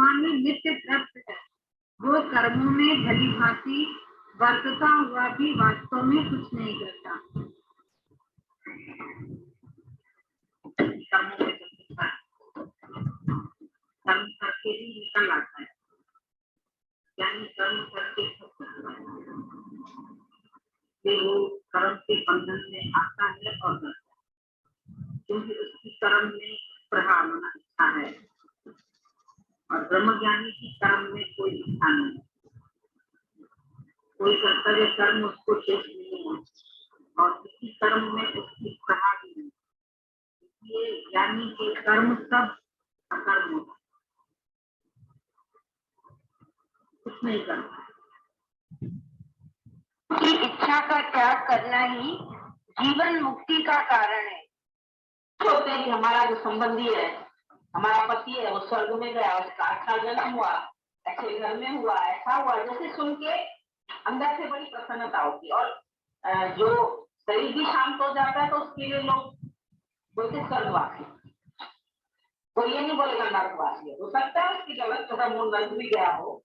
आत्मा में नित्य तृप्त है, वो कर्मों में भली भांति वर्तता हुआ भी वास्तव में कुछ नहीं करता। कर्मों में कर्म करके ही निकल आता है, यानी कर्म करके वो कर्म के बंधन में आता है और करता है, क्योंकि उसकी कर्म में प्रहार होना इच्छा है, और ब्रह्मज्ञानी की कर्म में कोई इच्छा नहीं, कोई कर्तव्य कर्म उसको शेष नहीं है, और किसी कर्म में उसकी प्रहार नहीं। ये ज्ञानी के कर्म सब अकर्म होता, कुछ नहीं करता। की इच्छा का त्याग करना ही जीवन मुक्ति का कारण है। होते हैं कि हमारा जो संबंधी है, हमारा पति है, वो स्वर्ग में गया, उसका अच्छा जन्म हुआ, अच्छे घर में हुआ, ऐसा हुआ, जैसे सुन के अंदर से बड़ी प्रसन्नता होती है, और जो शरीर भी शांत हो जाता है तो उसके लिए लोग बोलते स्वर्गवासी, कोई ये नहीं बोलेगा नरकवासी है। हो सकता है उसकी गलत थोड़ा मूल नर्क भी गया हो,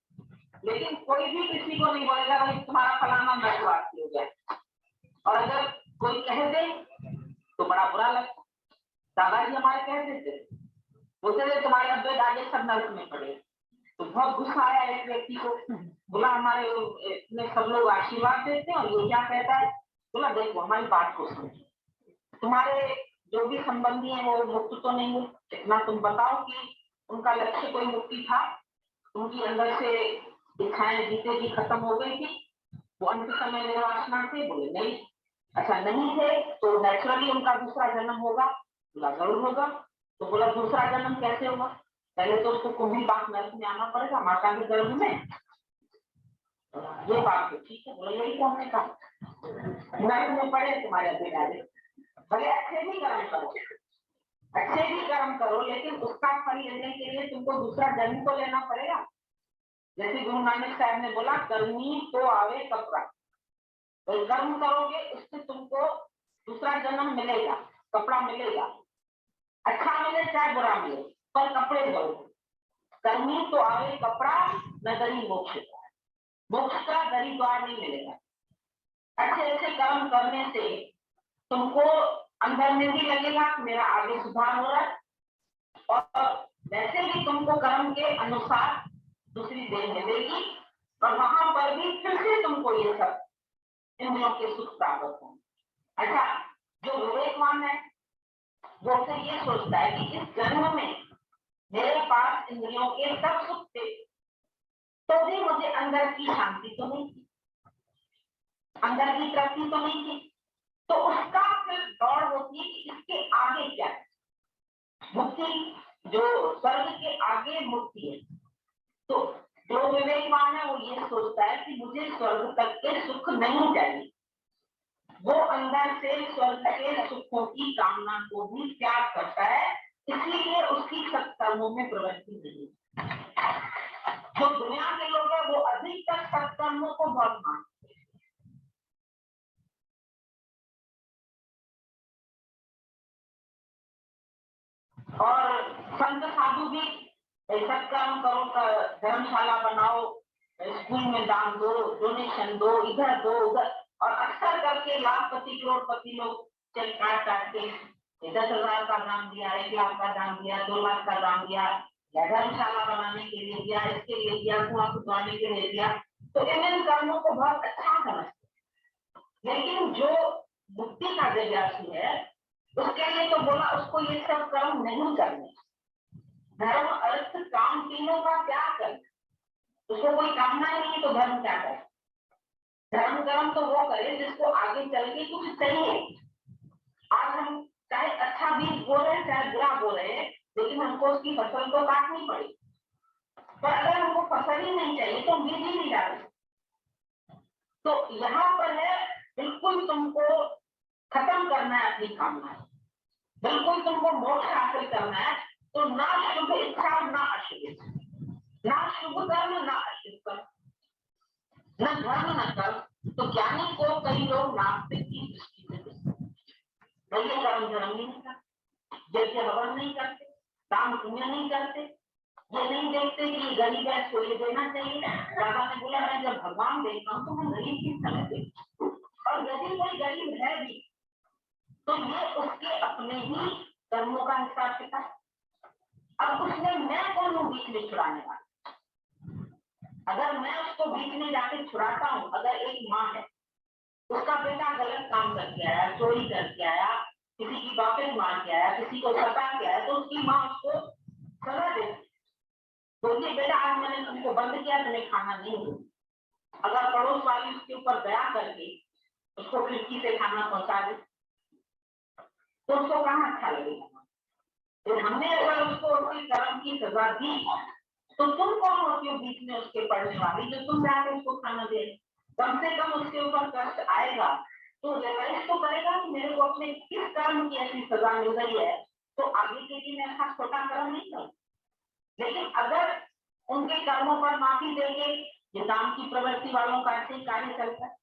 लेकिन कोई भी किसी को नहीं बोलेगा भाई तुम्हारा फलाना नरकवासी हो गया। और अगर कोई कह दे तो बड़ा बुरा लगता। दादाजी हमारे कह देते, बोलते थे तुम्हारे अब्बे दादे सब नर्क में पड़े। तो बहुत गुस्सा आया एक व्यक्ति को, बोला हमारे इतने सब लोग आशीर्वाद देते हैं और ये क्या कहता है। बोला देखो हमारी बात को समझो, तुम्हारे जो भी संबंधी हैं वो मुक्त तो नहीं है, इतना तुम बताओ कि उनका लक्ष्य कोई मुक्ति था, उनकी अंदर से इच्छाएं जीते जी खत्म हो गई थी, वो अंत समय निर्वासना थे। बोले नहीं। अच्छा नहीं थे तो नेचुरली उनका दूसरा जन्म होगा। बोला जरूर होगा। तो बोला दूसरा जन्म कैसे होगा, पहले तो उसको कुंभी बाग नर्क में आना पड़ेगा माता के गर्भ में। ये बात तो ठीक है। बोला यही तो हमने कहा, नर्क में पड़े तुम्हारे अब्बे डाले, भले अच्छे भी कर्म करो, अच्छे भी कर्म करो, लेकिन उसका फल लेने के लिए तुमको दूसरा जन्म तो लेना पड़ेगा। जैसे गुरु नानक साहब ने बोला कर्मी तो आवे कपड़ा, तो कर्म करोगे उससे तुमको दूसरा जन्म मिलेगा, कपड़ा मिलेगा, अच्छा मिले चाहे बुरा मिले, पर कपड़े करोगे। कर्मी तो आवे कपड़ा न दरी मोक्ष का, मोक्ष का दरी द्वार नहीं मिलेगा। अच्छे अच्छे कर्म करने से तुमको अंदर में भी लगेगा मेरा आगे सुधार हो रहा है, और वैसे भी तुमको कर्म के अनुसार दूसरी देह मिलेगी, और वहां पर भी फिर से तुमको ये सब इंद्रियों के सुख प्राप्त होंगे। अच्छा जो विवेकवान है वो फिर ये सोचता है कि इस जन्म में मेरे पास इंद्रियों के सब सुख थे, तो भी मुझे अंदर की शांति तो नहीं थी, अंदर की तृप्ति तो नहीं थी। तो उसका फिर दौड़ होती है कि इसके आगे क्या है, मुक्ति जो स्वर्ग के आगे मुक्ति है। तो जो विवेकवान है वो ये सोचता है कि मुझे स्वर्ग तक के सुख नहीं चाहिए, वो अंदर से स्वर्ग के सुखों की कामना को भी त्याग करता है, इसलिए उसकी सत्कर्मों में प्रवृत्ति नहीं। जो दुनिया के लोग हैं वो अधिकतर सत्कर्मों को बहुत मानते हैं, और संत साधु भी सत्कर्म करो, धर्मशाला बनाओ, स्कूल में दान दो, डोनेशन दो, इधर दो उधर, और अक्सर करके लाखपति करोड़पति लोग चल काट के 10,000 का दान दिया, 1 लाख का दान दिया, 2 लाख का दान दिया, या धर्मशाला बनाने के लिए दिया, इसके लिए दिया, कुआं खुदवाने के लिए दिया। तो इन कर्मों को बहुत अच्छा समझते, लेकिन जो मुक्ति का जिज्ञासु है उसके लिए तो बोला उसको ये सब कर्म नहीं करने, धर्म अर्थ काम तीनों का त्याग करना। उसको कोई कामना ही नहीं तो धर्म क्या करे। धर्म कर्म तो वो करे जिसको आगे चल के कुछ चाहिए। आज हम चाहे अच्छा बीज बो रहे हैं चाहे बुरा बो रहे हैं, लेकिन हमको उसकी फसल तो काटनी पड़ी, पर अगर हमको फसल ही नहीं चाहिए तो बीज ही नहीं डाले। तो यहाँ पर है बिल्कुल तुमको खत्म करना है अपनी कामना, बिल्कुल तुमको मोक्ष हासिल करना है, तो ना शुभ इच्छा ना अशुभ इच्छा, ना शुभ कर्म ना अशुभ कर्म, न धर्म न कर्म। तो ज्ञानी को कई लोग नास्तिक की दृष्टि से देखते, कर्म धर्म नहीं करते, जैसे हवन नहीं करते, दान पुण्य नहीं करते, ये नहीं देखते कि गरीब है इसको ये देना चाहिए। बाबा ने बोला मैं जब भगवान देखता हूँ तो मैं गरीब की तरह देखता हूँ, और यदि कोई गरीब है भी तो ये उसके अपने ही कर्मों का हिसाब किताब। अब उसमें मैं कौन हूँ बीच में छुड़ाने वाला? अगर मैं उसको बीच में जाके छुड़ाता हूँ, अगर एक माँ है उसका बेटा गलत काम करके आया, चोरी करके आया, किसी की पॉकेट मार के आया, किसी को सता के आया, तो उसकी माँ उसको सजा देती, बोलती बेटा आज मैंने तुमको बंद किया, तुम्हें खाना नहीं दूंगी। अगर पड़ोस वाली उसके ऊपर दया करके उसको खिड़की से खाना पहुंचा दे तो उसको कहाँ अच्छा लगेगा? तो हमने अगर उसको उसकी कर्म की सजा दी तो तुम कौन होती हो बीच में उसके पढ़ने वाली जो तुम जाके उसको खाना दे? कम से कम उसके ऊपर कष्ट आएगा तो रियलाइज तो करेगा कि मेरे को अपने किस कर्म की ऐसी सजा मिल रही है, तो आगे के दिन ऐसा छोटा कर्म नहीं कर। लेकिन अगर उनके कर्मों पर माफी देंगे, ये काम की प्रवृत्ति वालों का ऐसे ही कार्य चलता है,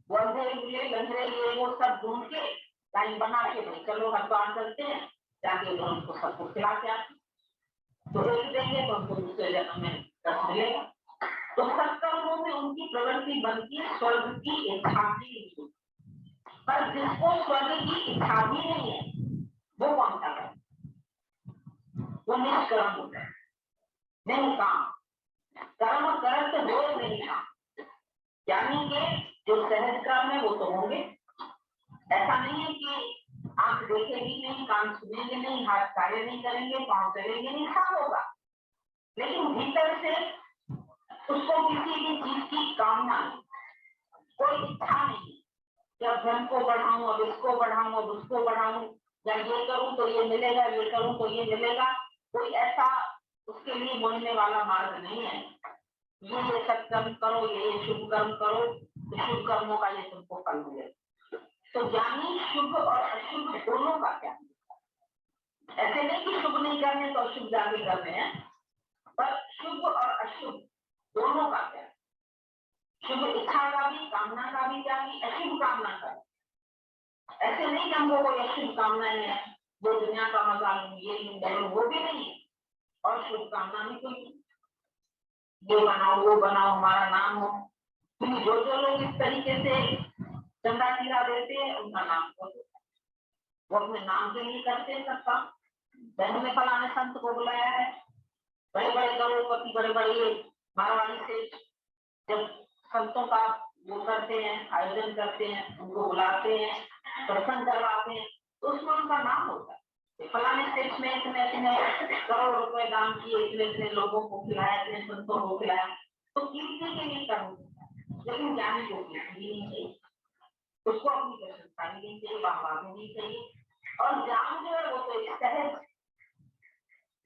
वो अंधेरे मिले लंगड़े ये वो सब ढूंढ के टाइम बना के भाई चलो हरिद्वार चलते हैं, जाके उनको सबको खिला के आते, तो एक देंगे तो उनको दूसरे जन्म में रस मिलेगा। तो सत्कर्मों में उनकी प्रवृत्ति बनती है स्वर्ग की इच्छा की, पर जिसको स्वर्ग की इच्छा भी नहीं है वो कौन सा है? वो निष्कर्म होता है, नहीं काम कर्म करत हो नहीं काम, यानी कि जो सहज कर्म है वो तो होंगे। ऐसा नहीं है कि आंख देखेगी नहीं, कान सुनेंगे नहीं, हाथ कार्य नहीं करेंगे, पांव चलेंगे नहीं, सब होगा, लेकिन भीतर से उसको किसी भी चीज की कामना, कोई इच्छा नहीं कि अब धन को बढ़ाऊं, अब इसको बढ़ाऊं, अब उसको बढ़ाऊं, या ये करूं तो ये मिलेगा, ये करूं तो ये मिलेगा, कोई ऐसा उसके लिए बोलने वाला मार्ग नहीं है। ये सत्कर्म करो, ये शुभ कर्म करो तो शुभ कर्मों का ये तुमको फल मिलेगा। तो ज्ञानी शुभ और अशुभ दोनों का क्या, ऐसे नहीं कि शुभ नहीं करने तो अशुभ जाके करने हैं, पर शुभ और अशुभ दोनों का क्या, शुभ इच्छा का भी, कामना का भी त्यागी, अशुभ कामना का। ऐसे नहीं कि हमको कोई अशुभ कामनाएं है, वो दुनिया का मजा लूं, ये लूं, वो भी नहीं है, और शुभ कामना भी कोई, ये बनाओ वो बनाओ हमारा नाम हो। क्योंकि जो लोग इस तरीके से चंदा टीला देते हैं उनका नाम हो, वो अपने नाम के लिए करते हैं सबका। बैंक में फलाने संत को बुलाया है, बड़े बड़े करोड़पति, बड़े बड़े मारवाड़ी से जब संतों का वो करते हैं, आयोजन करते हैं, उनको बुलाते हैं, प्रसन्न करवाते हैं, तो उसमें उनका नाम होता है। फलाने सेठ में इतने करोड़ रुपए दान किए, इतने लोगों को खिलाया, इतने संतों को खिलाया, तो कीर्ति के लिए करूँ, लेकिन ज्ञानी को कीर्ति भी नहीं चाहिए, उसको अपनी प्रशंसा भी नहीं चाहिए, वाहवाह भी नहीं चाहिए। और ज्ञान जो है वो तो एक सहज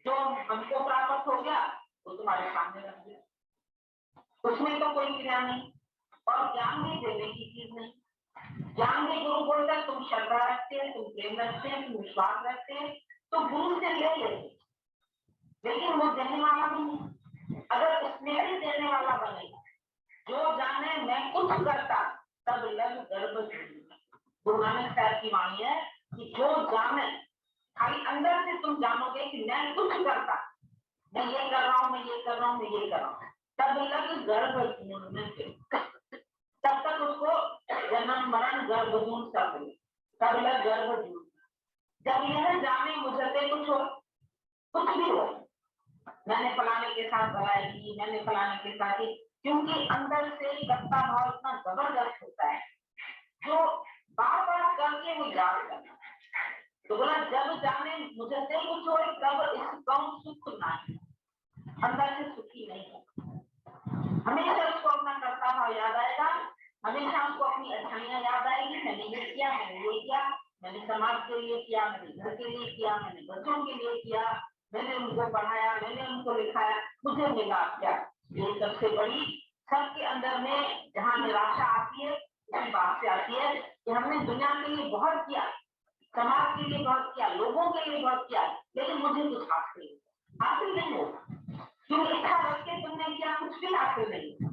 जो हमको प्राप्त हो गया वो तुम्हारे सामने रख दिया, उसमें तो कोई क्रिया नहीं, और ज्ञान भी देने की चीज नहीं। ज्ञान भी गुरु बोलता है तुम श्रद्धा रखते हैं, तुम प्रेम रखते हैं, तुम विश्वास रखते हैं, तो गुरु से ले लेते, लेकिन वो देने वाला भी नहीं। अगर उसमें भी देने वाला बनेगा, जो जाने मैं कुछ करता तब लग गर्भ, गुरु नानक साहब की वाणी है कि जो जाने, खाली अंदर से तुम जानोगे कि मैं कुछ करता, मैं ये कर रहा हूँ, मैं ये कर रहा हूँ, मैं ये कर रहा हूँ, तब लग गर्भ, तब तक उसको जन्म मरण गर्भ जून सब, तब लग गर्भ जून। जब यह जाने मुझसे कुछ हो, कुछ भी हो, मैंने फलाने के साथ भलाई की, मैंने फलाने के साथ, क्योंकि अंदर से गत्ता भाव इतना जबरदस्त होता है जो बार बार करके वो याद करना। तो बोला जब जाने मुझसे कुछ हो तब इसका सुख ना, अंदर से सुखी नहीं है। हमेशा उसको अपना करता भाव याद आएगा, हमेशा उसको अपनी अच्छाइयां याद आएगी, मैंने ये किया, मैंने ये किया, मैंने समाज के लिए किया, मैंने घर के लिए किया, मैंने बच्चों के लिए किया, मैंने उनको पढ़ाया, मैंने उनको लिखाया, मुझे मिला क्या। ये सबसे बड़ी, सबके अंदर में जहाँ निराशा आती है उसी बात से आती है कि हमने दुनिया के लिए बहुत किया, समाज के लिए बहुत किया, लोगों के लिए बहुत किया, लेकिन मुझे कुछ हासिल नहीं होगा, क्योंकि इच्छा रख के तुमने किया, कुछ भी हासिल नहीं,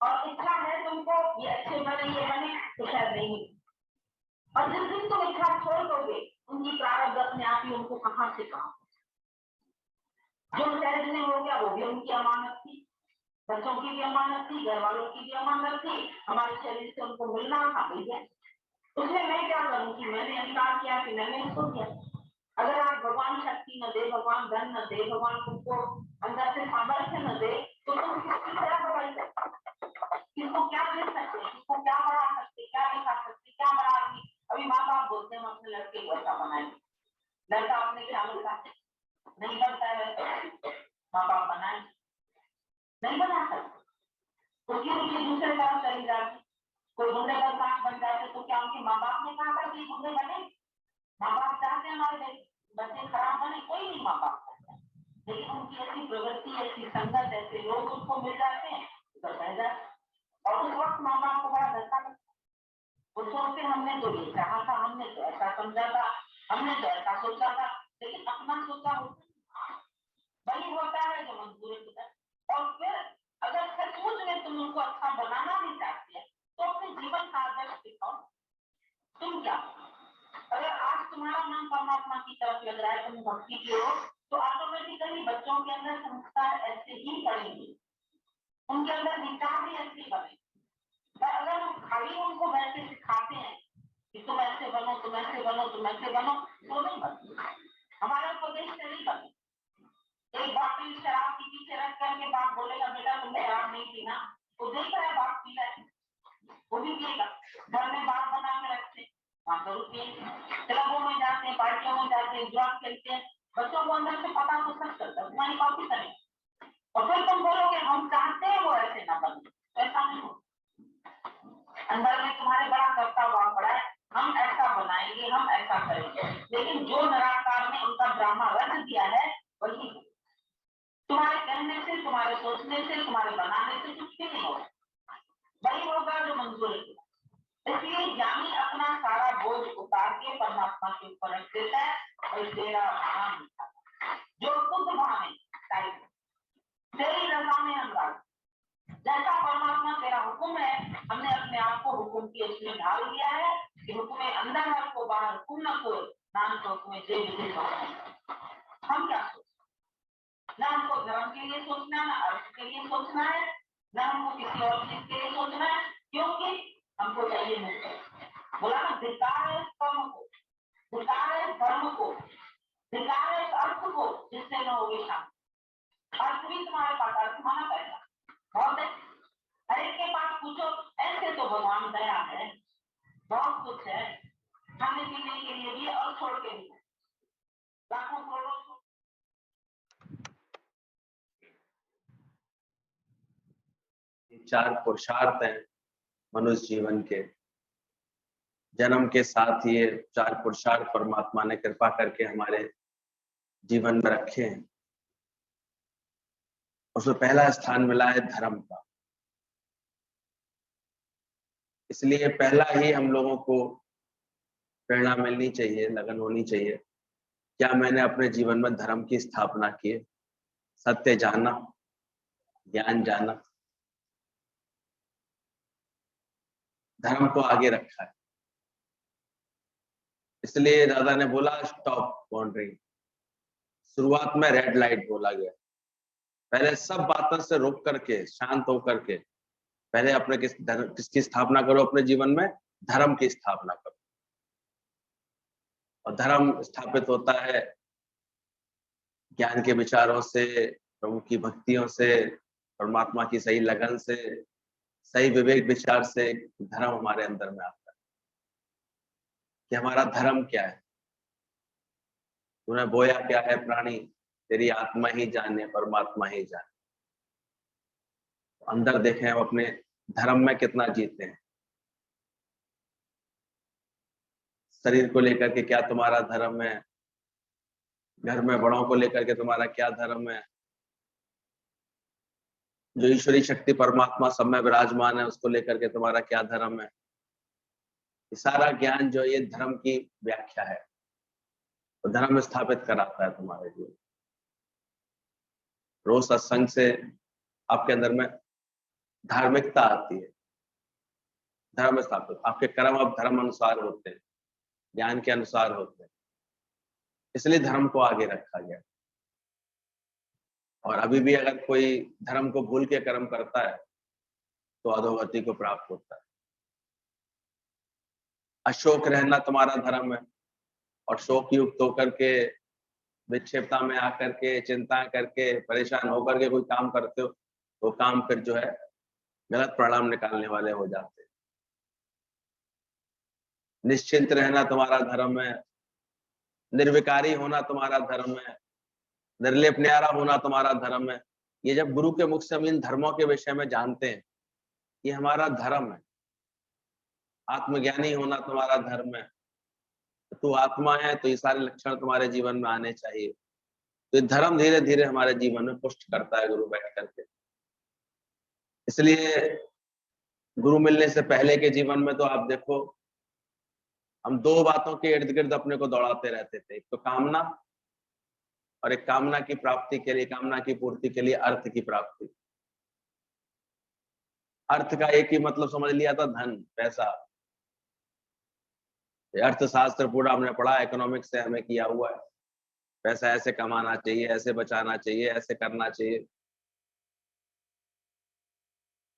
और इच्छा है तुमको ये अच्छे बने, ये बने, तो शायद नहीं। और जिस दिन तुम इच्छा छोड़ दोगे, उनकी प्रारब्ध अपने आप ही उनको कहां से कहां। जो सहज नहीं हो गया वो भी उनकी अमानत थी, बच्चों की भी अमानत थी, घर वालों की भी अमानत थी, हमारे शरीर से उनको मिलना था भैया। उसमें मैं क्या करूं कि मैंने इनकार किया कि मैंने इसको किया। अगर आप भगवान शक्ति न दे, भगवान धन न दे, भगवान तुमको अंदर से सामर्थ्य न दे, तो तुम किसकी तरह बढ़ाई सकते, किसको क्या दे सकते, किसको क्या बढ़ा सकते, क्या दिखा सकते, क्या बढ़ा। अभी माँ बाप बोलते हैं हम अपने लड़के को ऐसा बनाएंगे, लड़का अपने क्या बोलता नहीं बनता है वैसे, माँ बाप बनाए नहीं बना सकते, उसकी रुचि दूसरे तरफ चली जाती। कोई गुंडे बदमाश बन जाते तो क्या उनके माँ बाप ने कहा था कि गुंडे बने? माँ बाप चाहते हैं हमारे बच्चे खराब बने? कोई नहीं माँ बाप चाहता, लेकिन उनकी ऐसी प्रवृत्ति, ऐसी संगत, ऐसे लोग उनको मिल जाते हैं तो बह जाते। और उस वक्त माँ बाप को बड़ा धक्का लगता, वो सोचते हमने तो ये चाहा था, हमने तो ऐसा समझा था, हमने तो ऐसा सोचा था, लेकिन अपना सोचा वही होता है जो मजबूरी होता है। और फिर अगर सचमुच में तुम उनको अच्छा बनाना भी चाहते हैं तो अपने जीवन का आदर्श दिखाओ। तुम क्या, अगर आज तुम्हारा मन परमात्मा की तरफ लग रहा है, तुम भक्ति की हो, तो ऑटोमेटिकली बच्चों के अंदर संस्कार ऐसे ही पड़ेंगे, उनके अंदर विचार भी ऐसे बने। पर अगर हम खाली उनको वैसे सिखाते हैं कि तुम ऐसे बनो, तुम ऐसे बनो, तुम ऐसे बनो, तो नहीं बनते, हमारा उपदेश से नहीं बने। एक बाटली शराब के पीछे रख करके बाप बोलेगा बेटा तुमने शराब नहीं पीना, वो देख रहा है बाप पी रहा है, वो भी पिएगा। घर में बाप बना के रखते, वहां जरूर पिएंगे, क्लबों में जाते हैं, पार्टियों में जाते हैं, जुआ खेलते हैं, बच्चों को अंदर से पता तो सब चलता है, तुम्हारी कॉपी करें। और फिर तुम बोलोगे हम चाहते हैं वो ऐसे ना बने, तो ऐसा नहीं हो। अंदर में तुम्हारे बड़ा करता भाव पड़ा है, हम ऐसा बनाएंगे, हम ऐसा करेंगे, लेकिन जो निराकार ने उनका ड्रामा रच दिया है वही तुम्हारे कहने से, तुम्हारे सोचने से, तुम्हारे बनाने से कुछ भी नहीं होगा, वही होगा जो मंजूर है। इसलिए ज्ञानी अपना सारा बोझ उतार के परमात्मा के ऊपर रख देता है और तेरा नाम जो खुद भावे तेरी रजा में अनुराग, जैसा परमात्मा तेरा हुक्म है, हमने अपने आप को हुक्म की उसमें ढाल दिया है कि हुक्म अंदर हर को बाहर हुक्म न को नाम को हुक्म जे विधि हम क्या सोच, ना हमको धर्म के लिए सोचना, ना अर्थ के लिए सोचना है, ना हमको किसी और चीज के लिए सोचना है, क्योंकि हमको चाहिए मुक्त। बोला ना धिक्कार है कर्म को, धिक्कार है धर्म को, धिक्कार है अर्थ को, जिससे न होगी शांति। अर्थ भी तुम्हारे पास, अर्थ माना पैसा बहुत है, हर एक के पास पूछो, ऐसे तो भगवान दया है, बहुत कुछ है, खाने पीने के लिए भी और छोड़ के भी, लाखों करोड़ों। चार पुरुषार्थ हैं मनुष्य जीवन के, जन्म के साथ ये चार पुरुषार्थ परमात्मा ने कृपा करके हमारे जीवन में रखे हैं। उसमें पहला स्थान मिला है धर्म का, इसलिए पहला ही हम लोगों को प्रेरणा मिलनी चाहिए, लगन होनी चाहिए, क्या मैंने अपने जीवन में धर्म की स्थापना की है, सत्य जाना, ज्ञान जाना, धर्म को आगे रखा है। इसलिए दादा ने बोला स्टॉप बाउंड्री, शुरुआत में रेड लाइट बोला गया, पहले सब बातों से रुक करके शांत होकर के पहले अपने किसकी स्थापना करो, अपने जीवन में धर्म की स्थापना करो। और धर्म स्थापित होता है ज्ञान के विचारों से, प्रभु की भक्तियों से, परमात्मा की सही लगन से, सही विवेक विचार से। धर्म हमारे अंदर में आता है कि हमारा धर्म क्या है, तूने बोया क्या है प्राणी, तेरी आत्मा ही जाने, परमात्मा ही जाने। अंदर देखें हम अपने धर्म में कितना जीते हैं। शरीर को लेकर के क्या तुम्हारा धर्म है, घर में बड़ों को लेकर के तुम्हारा क्या धर्म है, जो ईश्वरी शक्ति परमात्मा सब में विराजमान है उसको लेकर के तुम्हारा क्या धर्म है। ये सारा ज्ञान जो ये धर्म की व्याख्या है, तो धर्म स्थापित कराता है तुम्हारे जीवन। रोज सत्संग से आपके अंदर में धार्मिकता आती है, धर्म स्थापित, आपके कर्म अब धर्म अनुसार होते हैं, ज्ञान के अनुसार होते हैं, इसलिए धर्म को आगे रखा गया। और अभी भी अगर कोई धर्म को भूल के कर्म करता है तो अधोगति को प्राप्त होता है। अशोक रहना तुम्हारा धर्म है, और शोक युक्त होकर के, विक्षिप्तता में आकर के, चिंता करके, परेशान होकर के कोई काम करते हो तो काम फिर जो है गलत परिणाम निकालने वाले हो जाते हैं। निश्चिंत रहना तुम्हारा धर्म है, निर्विकारी होना तुम्हारा धर्म है, निर्लेप न्यारा होना तुम्हारा धर्म है। ये जब गुरु के मुख से हम इन धर्मों के विषय में जानते हैं, ये हमारा धर्म है। आत्मज्ञानी होना तुम्हारा धर्म है, तू आत्मा है तो ये सारे लक्षण तुम्हारे जीवन में आने चाहिए। तो ये धर्म धीरे धीरे हमारे जीवन में पुष्ट करता है गुरु बैठ करके। इसलिए गुरु मिलने से पहले के जीवन में तो आप देखो, हम दो बातों के इर्द गिर्द अपने को दौड़ाते रहते थे। एक तो कामना, और एक कामना की प्राप्ति के लिए, कामना की पूर्ति के लिए अर्थ की प्राप्ति। अर्थ का एक ही मतलब समझ लिया था, धन, पैसा। अर्थशास्त्र पूरा हमने पढ़ा, इकोनॉमिक्स से हमें किया हुआ है। पैसा ऐसे कमाना चाहिए, ऐसे बचाना चाहिए, ऐसे करना चाहिए।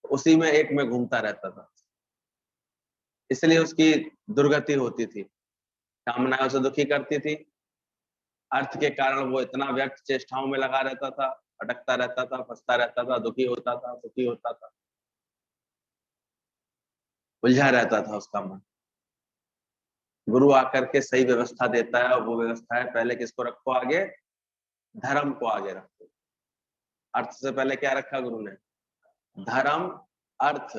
उसी में एक में घूमता रहता था, इसलिए उसकी दुर्गति होती थी। कामनाएं उसे दुखी करती थी, अर्थ के कारण वो इतना व्यर्थ चेष्टाओं में लगा रहता था, अटकता रहता था, फंसता रहता था, दुखी होता था, सुखी होता था, उलझा रहता था उसका मन। गुरु आकर के सही व्यवस्था देता है, और वो व्यवस्था है, पहले किसको रखो आगे? धर्म को आगे रखो। अर्थ से पहले क्या रखा गुरु ने? धर्म, अर्थ,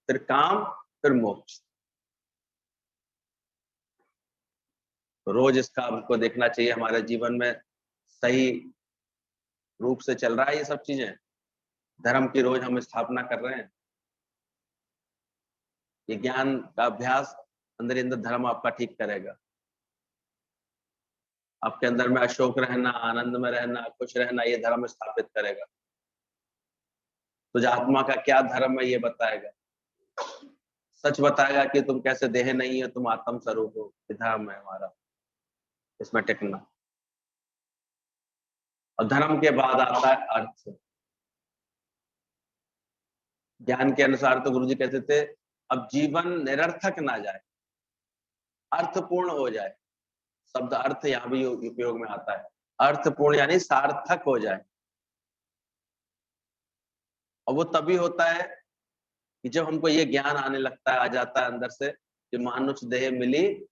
फिर काम, फिर मोक्ष। रोज इसका हमको देखना चाहिए, हमारे जीवन में सही रूप से चल रहा है ये सब चीजें। धर्म की रोज हम स्थापना कर रहे हैं। ये ज्ञान का अभ्यास अंदर अंदर धर्म आपका ठीक करेगा। आपके अंदर में अशोक रहना, आनंद में रहना, खुश रहना, ये धर्म स्थापित करेगा। तुझे आत्मा का क्या धर्म है ये बताएगा, सच बताएगा कि तुम कैसे देह नहीं हो, तुम आत्म स्वरूप हो। ये धर्म है हमारा, इसमें टिकना। और धर्म के बाद आता है अर्थ। ज्ञान के अनुसार तो गुरुजी कहते थे, अब जीवन निरर्थक ना जाए, अर्थपूर्ण हो जाए। शब्द अर्थ यहाँ भी उपयोग में आता है। अर्थपूर्ण यानी सार्थक हो जाए। और वो तभी होता है कि जब हमको ये ज्ञान आने लगता है, आ जाता है अंदर से, कि मानुष देह मिली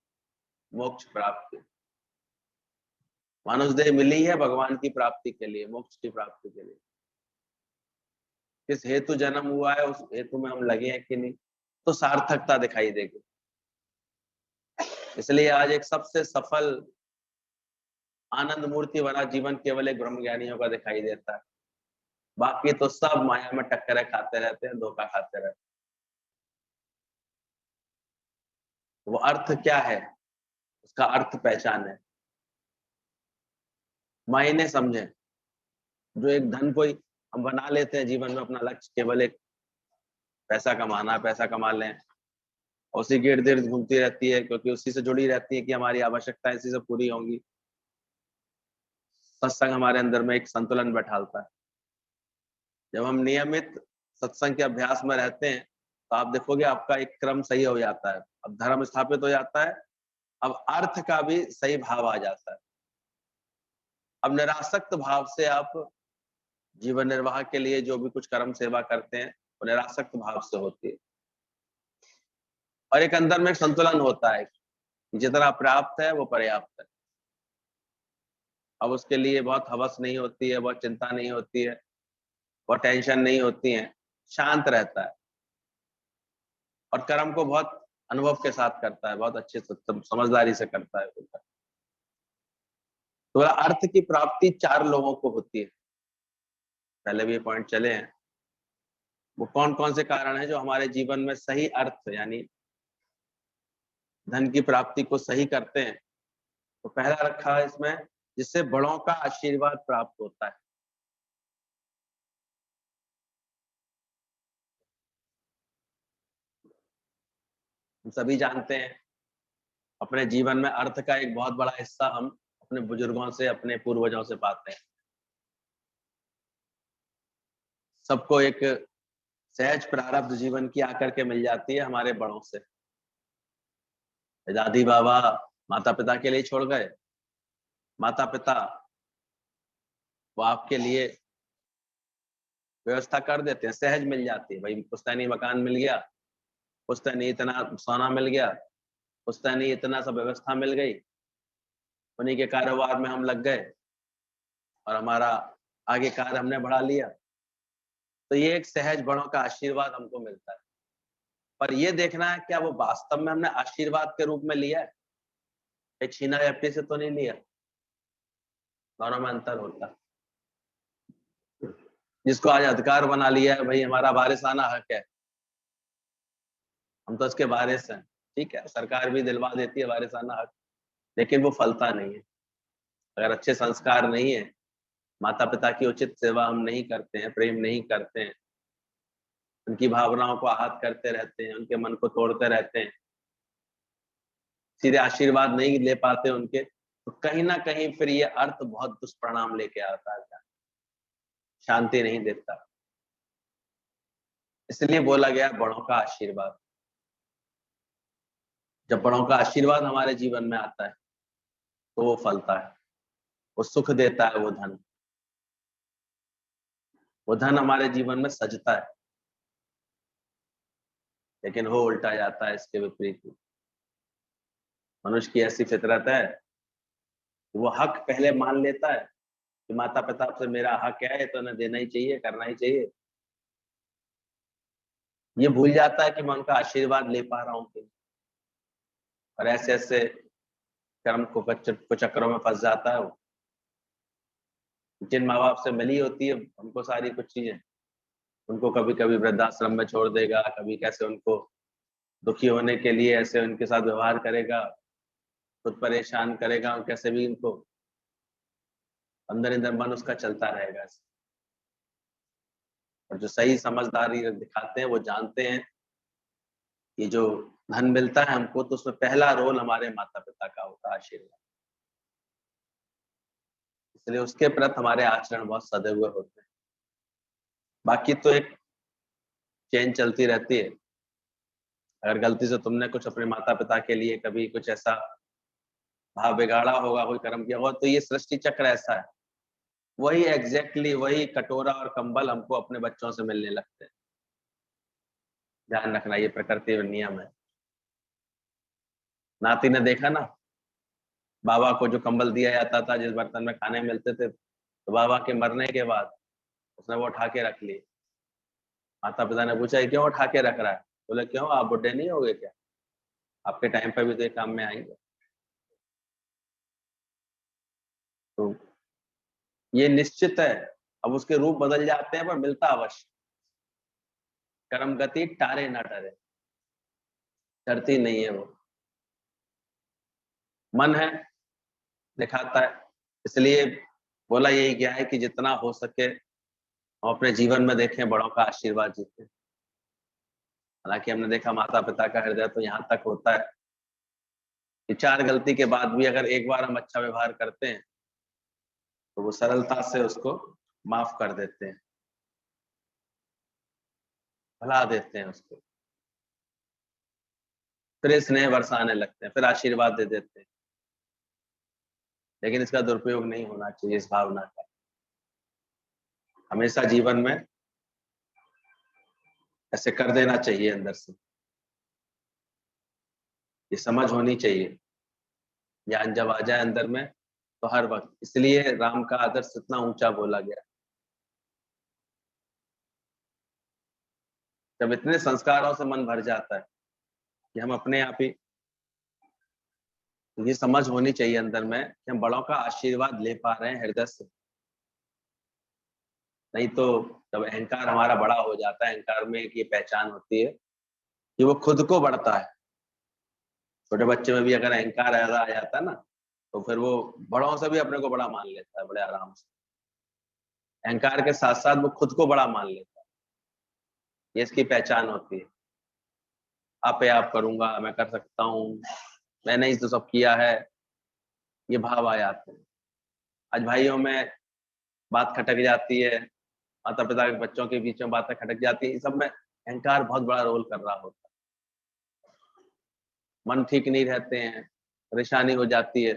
मोक्ष प्राप्ति। मानुष देह मिली है भगवान की प्राप्ति के लिए, मोक्ष की प्राप्ति के लिए। किस हेतु जन्म हुआ है, उस हेतु में हम लगे हैं कि नहीं, तो सार्थकता दिखाई देगी। इसलिए आज एक सबसे सफल आनंद मूर्ति वाला जीवन केवल एक ब्रह्म ज्ञानियों का दिखाई देता है। बाकी तो सब माया में टक्करें खाते रहते हैं, धोखा खाते रहते हैं। वो अर्थ क्या है, उसका अर्थ पहचान है, मायने समझे। जो एक धन को हम बना लेते हैं जीवन में अपना लक्ष्य, केवल एक पैसा कमाना, पैसा कमा लें, उसी के इर्द गिर्द घूमती रहती है, क्योंकि उसी से जुड़ी रहती है कि हमारी आवश्यकताएं इसी से पूरी होंगी। सत्संग हमारे अंदर में एक संतुलन बैठालता है। जब हम नियमित सत्संग के अभ्यास में रहते हैं तो आप देखोगे आपका एक क्रम सही हो जाता है। अब धर्म स्थापित हो जाता है, अब अर्थ का भी सही भाव आ जाता है। अब निरासक्त भाव से आप जीवन निर्वाह के लिए जो भी कुछ कर्म सेवा करते हैं वो निरासक्त भाव से होती है। और एक अंदर में एक संतुलन होता है, जितना प्राप्त है वो पर्याप्त है। अब उसके लिए बहुत हवस नहीं होती है, बहुत चिंता नहीं होती है, बहुत टेंशन नहीं होती है, शांत रहता है। और कर्म को बहुत अनुभव के साथ करता है, बहुत अच्छे से समझदारी से करता है। तो अर्थ की प्राप्ति 4 लोगों को होती है। पहले भी ये पॉइंट चले हैं। वो कौन कौन से कारण हैं जो हमारे जीवन में सही अर्थ यानी धन की प्राप्ति को सही करते हैं? तो पहला रखा है इसमें, जिससे बड़ों का आशीर्वाद प्राप्त होता है। हम सभी जानते हैं अपने जीवन में अर्थ का एक बहुत बड़ा हिस्सा हम अपने बुजुर्गों से, अपने पूर्वजों से पाते हैं। सबको एक सहज प्रारब्ध जीवन की आकर के मिल जाती है हमारे बड़ों से। दादी बाबा माता पिता के लिए छोड़ गए, माता पिता वो आपके लिए व्यवस्था कर देते हैं, सहज मिल जाती है। भाई पुश्तैनी मकान मिल गया, पुश्तैनी इतना सोना मिल गया, पुश्तैनी इतना सब व्यवस्था मिल गई, उन्हीं के कारोबार में हम लग गए और हमारा आगे कार्य हमने बढ़ा लिया। तो ये एक सहज बड़ों का आशीर्वाद हमको मिलता है। पर ये देखना है क्या वो वास्तव में हमने आशीर्वाद के रूप में लिया है, ये छीना झपटी से तो नहीं लिया। दोनों में अंतर होता है। जिसको आज अधिकार बना लिया है, भाई हमारा वारिसाना हक है, हम तो उसके वारिस हैं, ठीक है, सरकार भी दिलवा देती है वारिसाना हक, लेकिन वो फलता नहीं है। अगर अच्छे संस्कार नहीं है, माता पिता की उचित सेवा हम नहीं करते हैं, प्रेम नहीं करते हैं, उनकी भावनाओं को आहत करते रहते हैं, उनके मन को तोड़ते रहते हैं, सीधे आशीर्वाद नहीं ले पाते उनके, तो कहीं ना कहीं फिर ये अर्थ बहुत दुष्परिणाम लेके आता है, शांति नहीं देता। इसलिए बोला गया बड़ों का आशीर्वाद। जब बड़ों का आशीर्वाद हमारे जीवन में आता है तो वो फलता है, वो सुख देता है, वो धन हमारे जीवन में सजता है। लेकिन हो उल्टा जाता है, इसके विपरीत। मनुष्य की ऐसी फितरत है, वो हक पहले मान लेता है कि माता पिता से मेरा हक है, तो उन्हें देना ही चाहिए, करना ही चाहिए। ये भूल जाता है कि मैं उनका आशीर्वाद ले पा रहा हूँ, और ऐसे ऐसे कर्म कुचक्रों में फंस जाता है वो। जिन माँ बाप से मिली होती है हमको सारी कुछ चीजें, उनको कभी कभी वृद्धाश्रम में छोड़ देगा, कभी कैसे उनको दुखी होने के लिए ऐसे उनके साथ व्यवहार करेगा, खुद परेशान करेगा, और कैसे भी उनको अंदर मन उसका चलता रहेगा। और जो सही समझदारी दिखाते हैं वो जानते हैं कि जो धन मिलता है हमको, तो उसमें पहला रोल हमारे माता पिता का होता है, आशीर्वाद। इसलिए उसके प्रति हमारे आचरण बहुत सदे हुए होते हैं। बाकी तो एक चेन चलती रहती है। अगर गलती से तुमने कुछ अपने माता पिता के लिए कभी कुछ ऐसा भाव बिगाड़ा होगा, कोई कर्म किया होगा, तो ये सृष्टि चक्र ऐसा है, वही एग्जैक्टली वही कटोरा और कंबल हमको अपने बच्चों से मिलने लगते हैं। ध्यान रखना, ये प्रकृति और नियम है। नाती ने देखा ना, बाबा को जो कंबल दिया जाता था, जिस बर्तन में खाने मिलते थे, तो बाबा के मरने के बाद उसने वो उठा के रख लिए। माता पिता ने पूछा, ये क्यों उठा के रख रहा है? बोले, क्यों, आप बुढ़े नहीं हो गए क्या? आपके टाइम पे भी तो ये काम में आएंगे। तो ये निश्चित है। अब उसके रूप बदल जाते हैं, पर मिलता अवश्य। कर्म गति टारे ना टरे, डरती नहीं है वो। मन है, दिखाता है। इसलिए बोला यही गया है कि जितना हो सके हम अपने जीवन में देखें, बड़ों का आशीर्वाद जीते। हालांकि हमने देखा माता पिता का हृदय तो यहाँ तक होता है कि 4 गलती के बाद भी अगर एक बार हम अच्छा व्यवहार करते हैं तो वो सरलता से उसको माफ कर देते हैं, भुला देते हैं उसको, फिर स्नेह बरसाने लगते हैं, फिर आशीर्वाद दे देते हैं। लेकिन इसका दुरुपयोग नहीं होना चाहिए, इस भावना का। हमेशा जीवन में ऐसे कर देना चाहिए अंदर से, ये समझ होनी चाहिए। ज्ञान जब आ जाए अंदर में तो हर वक्त, इसलिए राम का आदर्श इतना ऊंचा बोला गया। जब इतने संस्कारों से मन भर जाता है कि हम अपने आप ही, ये समझ होनी चाहिए अंदर में कि हम बड़ों का आशीर्वाद ले पा रहे हैं हृदय से। नहीं तो जब अहंकार हमारा बड़ा हो जाता है, अहंकार में एक ये पहचान होती है कि वो खुद को बढ़ता है। छोटे बच्चे में भी अगर अहंकार ऐसा आ जाता है ना, तो फिर वो बड़ों से भी अपने को बड़ा मान लेता है, बड़े आराम से। अहंकार के साथ साथ वो खुद को बड़ा मान लेता है, ये इसकी पहचान होती है। आप करूंगा, मैं कर सकता हूँ, मैंने ही तो सब किया है, ये भाव आ जाते हैं। आज भाइयों में बात खटक जाती है, माता पिता के बच्चों के बीच में बातें खटक जाती है, इस सब में अहंकार बहुत बड़ा रोल कर रहा होता है। मन ठीक नहीं रहते हैं, परेशानी हो जाती है,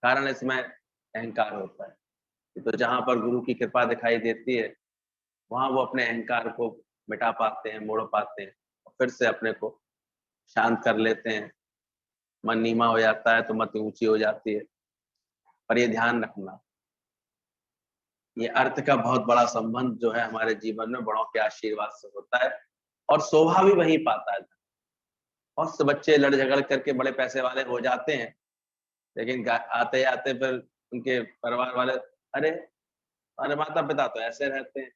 कारण इसमें अहंकार होता है। तो जहां पर गुरु की कृपा दिखाई देती है, वहां वो अपने अहंकार को मिटा पाते हैं, मोड़ पाते हैं, और फिर से अपने को शांत कर लेते हैं। मन नीमा हो जाता है तो मति ऊंची हो जाती है। पर ये ध्यान रखना, ये अर्थ का बहुत बड़ा संबंध जो है हमारे जीवन में बड़ों के आशीर्वाद से होता है, और शोभा भी वही पाता है। बहुत से बच्चे लड़ झगड़ करके बड़े पैसे वाले हो जाते हैं, लेकिन आते आते फिर उनके परिवार वाले, अरे हमारे माता पिता तो ऐसे रहते हैं,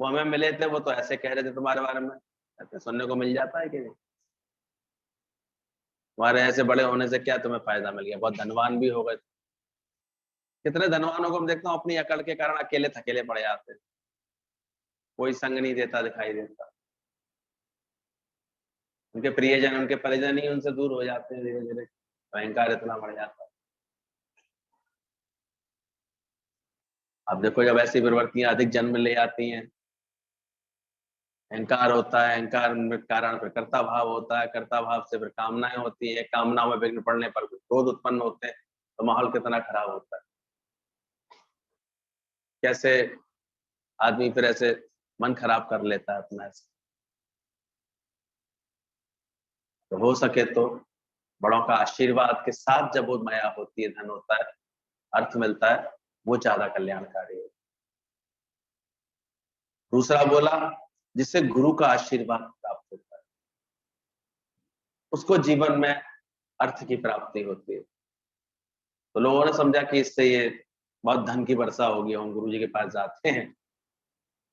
वो हमें मिले थे, वो तो ऐसे कह रहे थे तुम्हारे बारे में। ऐसे सुनने को मिल जाता है कि नहीं? तुम्हारे ऐसे बड़े होने से क्या तुम्हें फायदा मिल गया, बहुत धनवान भी हो गए। कितने धनवानों को हम देखता हूँ अपनी अकड़ के कारण अकेले थकेले पड़ जाते हैं, कोई संग नहीं देता, दिखाई देता। उनके प्रियजन, उनके परिजन ही उनसे दूर हो जाते हैं धीरे धीरे, अहंकार इतना बढ़ जाता है। अब देखो, जब ऐसी प्रवृत्तियां अधिक जन्म ले आती हैं, अहंकार होता है, अहंकार में कारण फिर कर्ता भाव होता है, कर्ता भाव से फिर कामनाएं होती है, कामनाओं में विघ्न पड़ने पर क्रोध उत्पन्न होते हैं, तो माहौल कितना खराब होता है। कैसे आदमी फिर ऐसे मन खराब कर लेता है अपना ऐसे। तो हो सके तो बड़ों का आशीर्वाद के साथ जब वो माया होती है, धन होता है, अर्थ मिलता है, वो ज्यादा कल्याणकारी है। दूसरा बोला, जिससे गुरु का आशीर्वाद प्राप्त होता है, उसको जीवन में अर्थ की प्राप्ति होती है। तो लोगों ने समझा कि इससे ये बहुत धन की वर्षा होगी, हम गुरु जी के पास जाते हैं।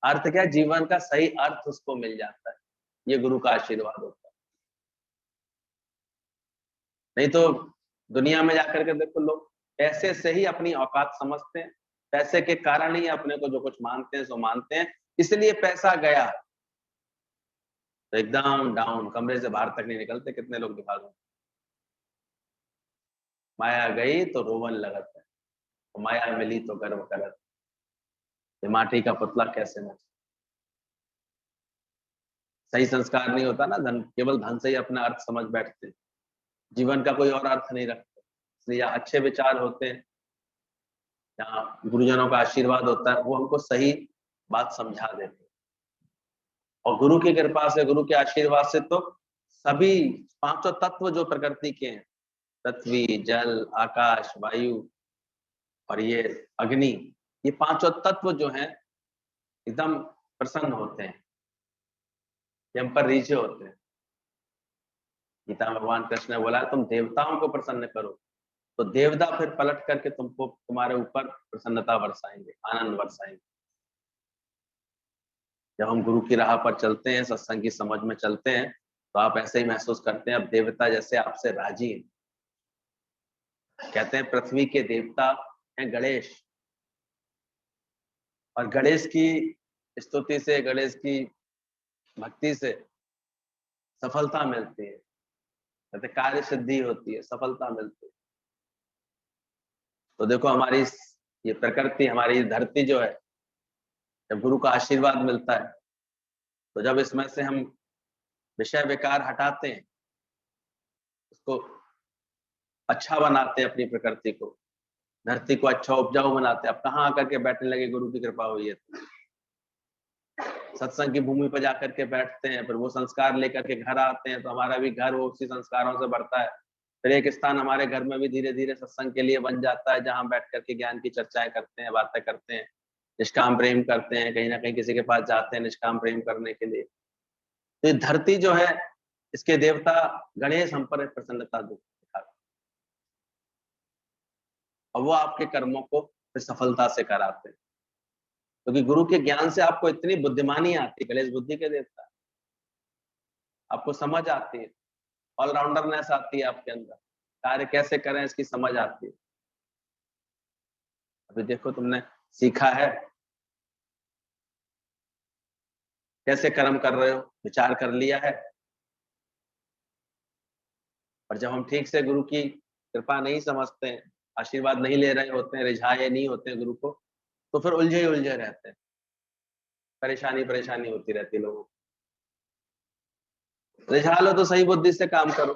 अर्थ क्या, जीवन का सही अर्थ उसको मिल जाता है, ये गुरु का आशीर्वाद होता है। नहीं तो दुनिया में जाकर के देखो, लोग पैसे से ही अपनी औकात समझते हैं, पैसे के कारण ही अपने को जो कुछ मानते हैं सो मानते हैं, इसलिए पैसा गया तो एकदम डाउन, कमरे से बाहर तक नहीं निकलते। कितने लोग दिखा दो, माया गई तो रोवन लगत है, तो माया मिली तो गर्व करत। ये माटी का पुतला कैसे ना, सही संस्कार नहीं होता ना, धन, केवल धन से ही अपना अर्थ समझ बैठते हैं, जीवन का कोई और अर्थ नहीं रखते। इसलिए यहाँ अच्छे विचार होते हैं, यहाँ गुरुजनों का आशीर्वाद होता है, वो हमको सही बात समझा देते हैं। और गुरु की कृपा से, गुरु के आशीर्वाद से तो सभी पांचों तत्व जो प्रकृति के हैं, पृथ्वी, जल, आकाश, वायु और ये अग्नि, ये पांचों तत्व जो हैं एकदम प्रसन्न होते हैं, ये हम पर रीझे होते हैं। गीता में भगवान कृष्ण ने बोला, तुम देवताओं को प्रसन्न करो, तो देवता फिर पलट करके तुमको, तुम्हारे ऊपर प्रसन्नता बरसाएंगे, आनंद बरसाएंगे। जब हम गुरु की राह पर चलते हैं, सत्संग की समझ में चलते हैं, तो आप ऐसे ही महसूस करते हैं, अब देवता जैसे आपसे राजी हैं। कहते हैं पृथ्वी के देवता हैं गणेश, और गणेश की स्तुति से, गणेश की भक्ति से सफलता मिलती है, कहते कार्य सिद्धि होती है, सफलता मिलती है। तो देखो, हमारी ये प्रकृति, हमारी धरती जो है, जब गुरु का आशीर्वाद मिलता है, तो जब इसमें से हम विषय विकार हटाते हैं, उसको अच्छा बनाते हैं, अपनी प्रकृति को, धरती को अच्छा उपजाऊ बनाते हैं। अब कहाँ आकर के बैठने लगे, गुरु की कृपा हुई है, सत्संग की भूमि पर जाकर के बैठते हैं, फिर वो संस्कार लेकर के घर आते हैं, तो हमारा भी घर वो उसी संस्कारों से बढ़ता है। फिर एक स्थान हमारे घर में भी धीरे धीरे सत्संग के लिए बन जाता है, जहाँ बैठ करके ज्ञान की चर्चाएं करते हैं, बातें करते हैं, निष्काम प्रेम करते हैं, कहीं ना कहीं किसी के पास जाते हैं निष्काम प्रेम करने के लिए। तो ये धरती जो है, इसके देवता गणेश हम पर प्रसन्नता दिखाते, और वो आपके कर्मों को फिर सफलता से कराते हैं, क्योंकि गुरु के ज्ञान से आपको इतनी बुद्धिमानी आती है, गणेश बुद्धि के देवता, आपको समझ आती है, ऑलराउंडरनेस आती है आपके अंदर, कार्य कैसे करें इसकी समझ आती है। अभी देखो, तुमने सीखा है, कैसे कर्म कर रहे हो, विचार कर लिया है। और जब हम ठीक से गुरु की कृपा नहीं समझते हैं, आशीर्वाद नहीं ले रहे होते हैं, रिझाए नहीं होते हैं गुरु को, तो फिर उलझे ही उलझे रहते हैं, परेशानी परेशानी होती रहती है लोगों को। रिझा लो तो सही बुद्धि से काम करो।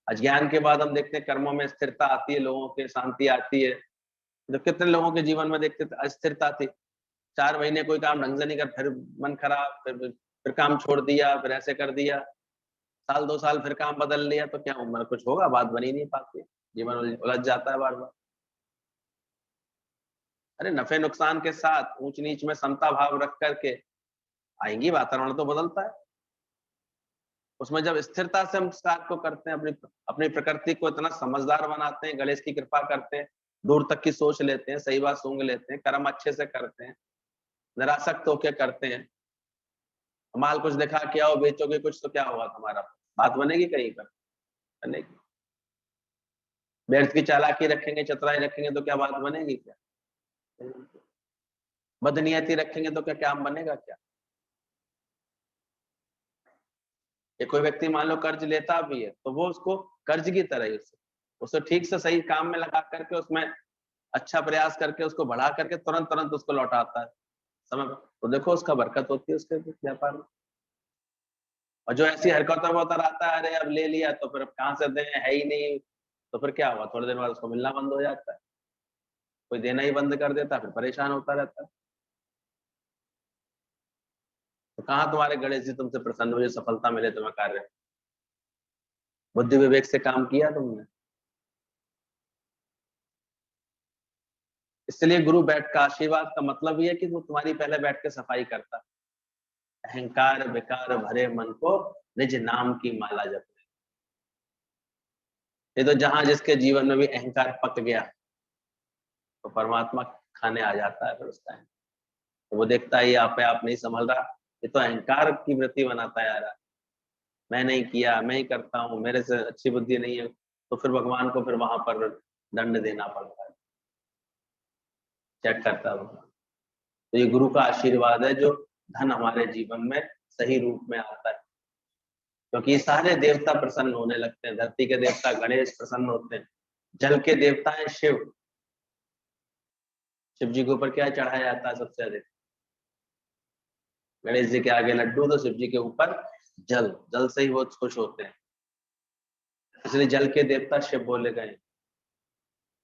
अज्ञान के बाद हम देखते हैं कर्मों में स्थिरता आती है, लोगों के शांति आती है। तो कितने लोगों के जीवन में देखते थे अस्थिरता थी, 4 महीने कोई काम ढंग से नहीं कर, फिर मन खराब, फिर काम छोड़ दिया, फिर ऐसे कर दिया, साल 2 साल फिर काम बदल लिया, तो क्या उम्र कुछ होगा, बात बनी नहीं पाती, जीवन उलझ जाता है बार बार। अरे नफे नुकसान के साथ ऊंच नीच में समता भाव रख करके आएंगी, वातावरण तो बदलता है। उसमें जब स्थिरता से हम कार्य को करते हैं, अपनी अपनी प्रकृति को इतना समझदार बनाते हैं, गणेश की कृपा करते हैं, दूर तक की सोच लेते हैं, सही बात सूंघ लेते हैं, कर्म अच्छे से करते हैं, निरासक्त होकर करते हैं, माल कुछ दिखा के आओ, बेचोगे कुछ तो क्या होगा तुम्हारा, बात बनेगी कहीं पर? बनेगी। व्यर्थ की चालाकी रखेंगे, चतुराई रखेंगे तो क्या बात बनेगी क्या? बदनियती रखेंगे तो क्या काम बनेगा क्या? ये कोई व्यक्ति मान लो कर्ज लेता भी है तो वो उसको कर्ज की तरह ही उसे ठीक से सही काम में लगा करके, उसमें अच्छा प्रयास करके, उसको बढ़ा करके तुरंत तुरंत उसको लौटाता है समय पर, तो देखो उसका बरकत होती है उसके व्यापार में। और जो ऐसी हरकतों में उतर आता है, अरे अब ले लिया तो फिर अब कहाँ से दें, है ही नहीं, तो फिर क्या हुआ, थोड़ी देर बाद उसको मिलना बंद हो जाता है, कोई देना ही बंद कर देता है, फिर परेशान होता रहता है। तो कहाँ तुम्हारे गणेश जी तुमसे प्रसन्न हुए, सफलता मिले तुम्हें कार्य, बुद्धि विवेक से काम किया तुमने? इसलिए गुरु बैठ का आशीर्वाद का मतलब ये है कि वो तुम्हारी पहले बैठ के सफाई करता, अहंकार विकार भरे मन को निज नाम की माला जपे। ये तो जहां जिसके जीवन में भी अहंकार पक गया तो परमात्मा खाने आ जाता है फिर उस टाइम। तो वो देखता है ये आप पे आप नहीं संभल रहा, ये तो अहंकार की वृत्ति बनाता है यार, मैं नहीं किया, मैं ही करता हूँ, मेरे से अच्छी बुद्धि नहीं है, तो फिर भगवान को फिर वहां पर दंड देना पड़ता है, चेक करता है भगवान। तो ये गुरु का आशीर्वाद है जो धन हमारे जीवन में सही रूप में आता है, क्योंकि ये सारे देवता प्रसन्न होने लगते हैं। धरती के देवता गणेश प्रसन्न होते हैं, जल के देवता है शिव, शिव जी के ऊपर क्या चढ़ाया जाता है सबसे अधिक? गणेश जी के आगे लड्डू, तो शिव जी के ऊपर जल, जल से ही वो खुश होते हैं, इसलिए जल के देवता शिव बोले गए।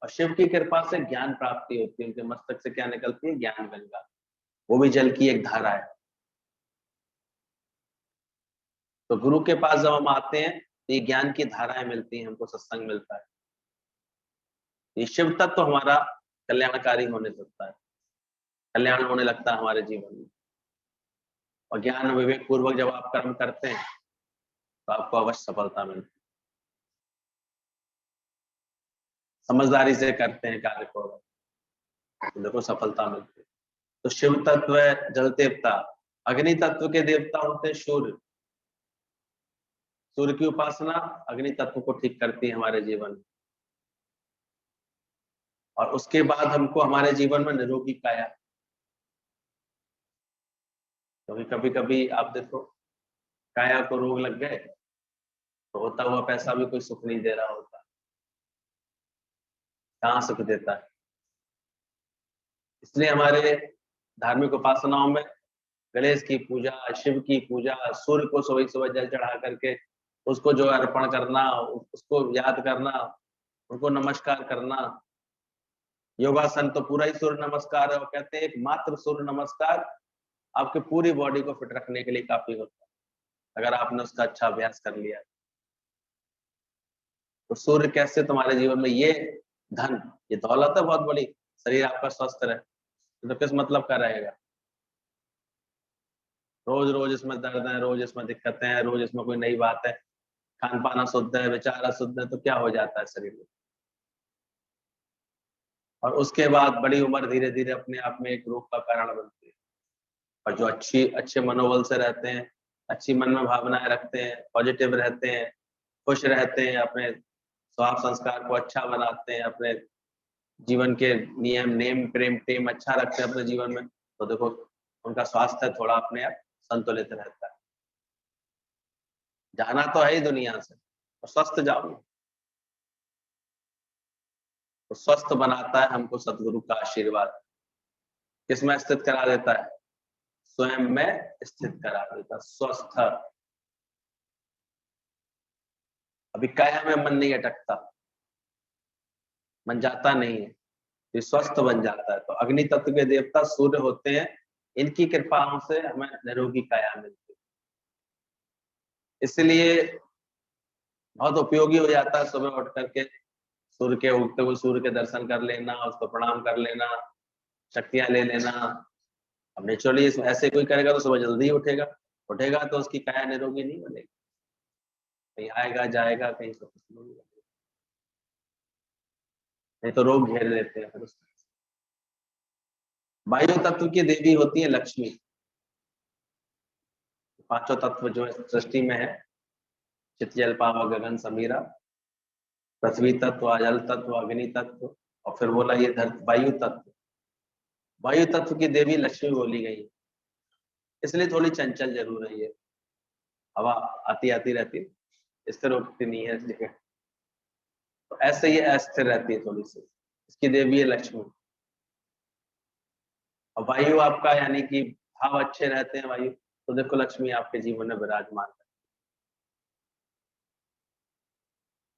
और शिव की कृपा से ज्ञान प्राप्ति होती है, उनके मस्तक से क्या निकलती है? ज्ञान गंगा, वो भी जल की एक धारा है। तो गुरु के पास जब हम आते हैं तो ये ज्ञान की धाराएं मिलती हैं, हमको सत्संग मिलता है, ये शिव तत्व तो हमारा कल्याणकारी होने लगता है, कल्याण होने लगता है हमारे जीवन में। और ज्ञान विवेक पूर्वक जब आप कर्म करते हैं तो आपको अवश्य सफलता मिलती है, समझदारी से करते हैं कार्य को तो देखो सफलता मिलती है। तो शिव तत्व है जल देवता। अग्नि तत्व के देवता होते हैं सूर्य, सूर्य की उपासना अग्नि तत्व को ठीक करती है हमारे जीवन में। और उसके बाद हमको हमारे जीवन में निरोगी काया, क्योंकि कभी कभी आप देखो काया को रोग लग गए तो होता हुआ पैसा भी कोई सुख नहीं दे रहा होता, कहाँ सुख देता है। इसलिए हमारे धार्मिक उपासनाओं में गणेश की पूजा, शिव की पूजा, सूर्य को सुबह सुबह जल चढ़ा करके उसको जो अर्पण करना, उसको याद करना, उनको नमस्कार करना। योगासन तो पूरा ही सूर्य नमस्कार है, और कहते हैं एक मात्र सूर्य नमस्कार आपके पूरी बॉडी को फिट रखने के लिए काफी होता है, अगर आपने उसका अच्छा अभ्यास कर लिया। तो सूर्य कैसे तुम्हारे जीवन में ये धन, ये दौलत है बहुत बड़ी, शरीर आपका स्वस्थ रहे तो किस मतलब का रहेगा? रोज रोज इसमें दर्द है, रोज इसमें दिक्कतें हैं, रोज इसमें कोई नई बात है, खान पान अशुद्ध है, विचार अशुद्ध है, तो क्या हो जाता है शरीर में? और उसके बाद बड़ी उम्र धीरे धीरे अपने आप में एक रोग का कारण बनती है। और जो अच्छे मनोबल से रहते हैं, अच्छी मन में भावनाएं रखते हैं, पॉजिटिव रहते हैं, खुश रहते हैं, अपने स्वभाव संस्कार को अच्छा बनाते हैं, अपने जीवन के नियम नेम प्रेम टेम अच्छा रखते हैं अपने जीवन में, तो देखो उनका स्वास्थ्य थोड़ा अपने आप संतुलित रहता है। जाना तो है ही दुनिया से, और स्वस्थ जाओ। तो स्वस्थ बनाता है हमको सदगुरु का आशीर्वाद। किसमें स्थित करा देता है? स्वयं में स्थित करा देता है। स्वस्थ, अभी काया में मन नहीं अटकता, मन जाता नहीं है, ये स्वस्थ बन जाता है। तो अग्नि तत्व के देवता सूर्य होते हैं, इनकी कृपाओं से हमें निरोगी काया मिलती है। इसलिए बहुत उपयोगी हो जाता है सुबह उठ करके सूर्य के उगते हुए सूर्य के दर्शन कर लेना, उसको प्रणाम कर लेना, शक्तियां ले लेना। अब नेचुरली ऐसे कोई करेगा तो सुबह जल्दी उठेगा, उठेगा तो उसकी काया निरोगी नहीं बनेगी, कहीं आएगा जाएगा, कहीं से कुछ नहीं तो रोग घेर लेते हैं। फिर वायु तत्व की देवी होती है लक्ष्मी। पांचों तत्व जो सृष्टि में है, चित जल पाव गगन समीरा, पृथ्वी तत्व, जल तत्व, अग्नि तत्व, और फिर बोला ये वायु तत्व। वायु तत्व की देवी लक्ष्मी बोली गई है, इसलिए थोड़ी चंचल जरूर है ये, हवा आती आती रहती, स्थिर होती नहीं है इस जगह, तो ऐसे ही अस्थिर रहती है थोड़ी सी। इसकी देवी है लक्ष्मी। और वायु आपका यानी कि भाव अच्छे रहते हैं वायु, तो देखो लक्ष्मी आपके जीवन में विराजमान है।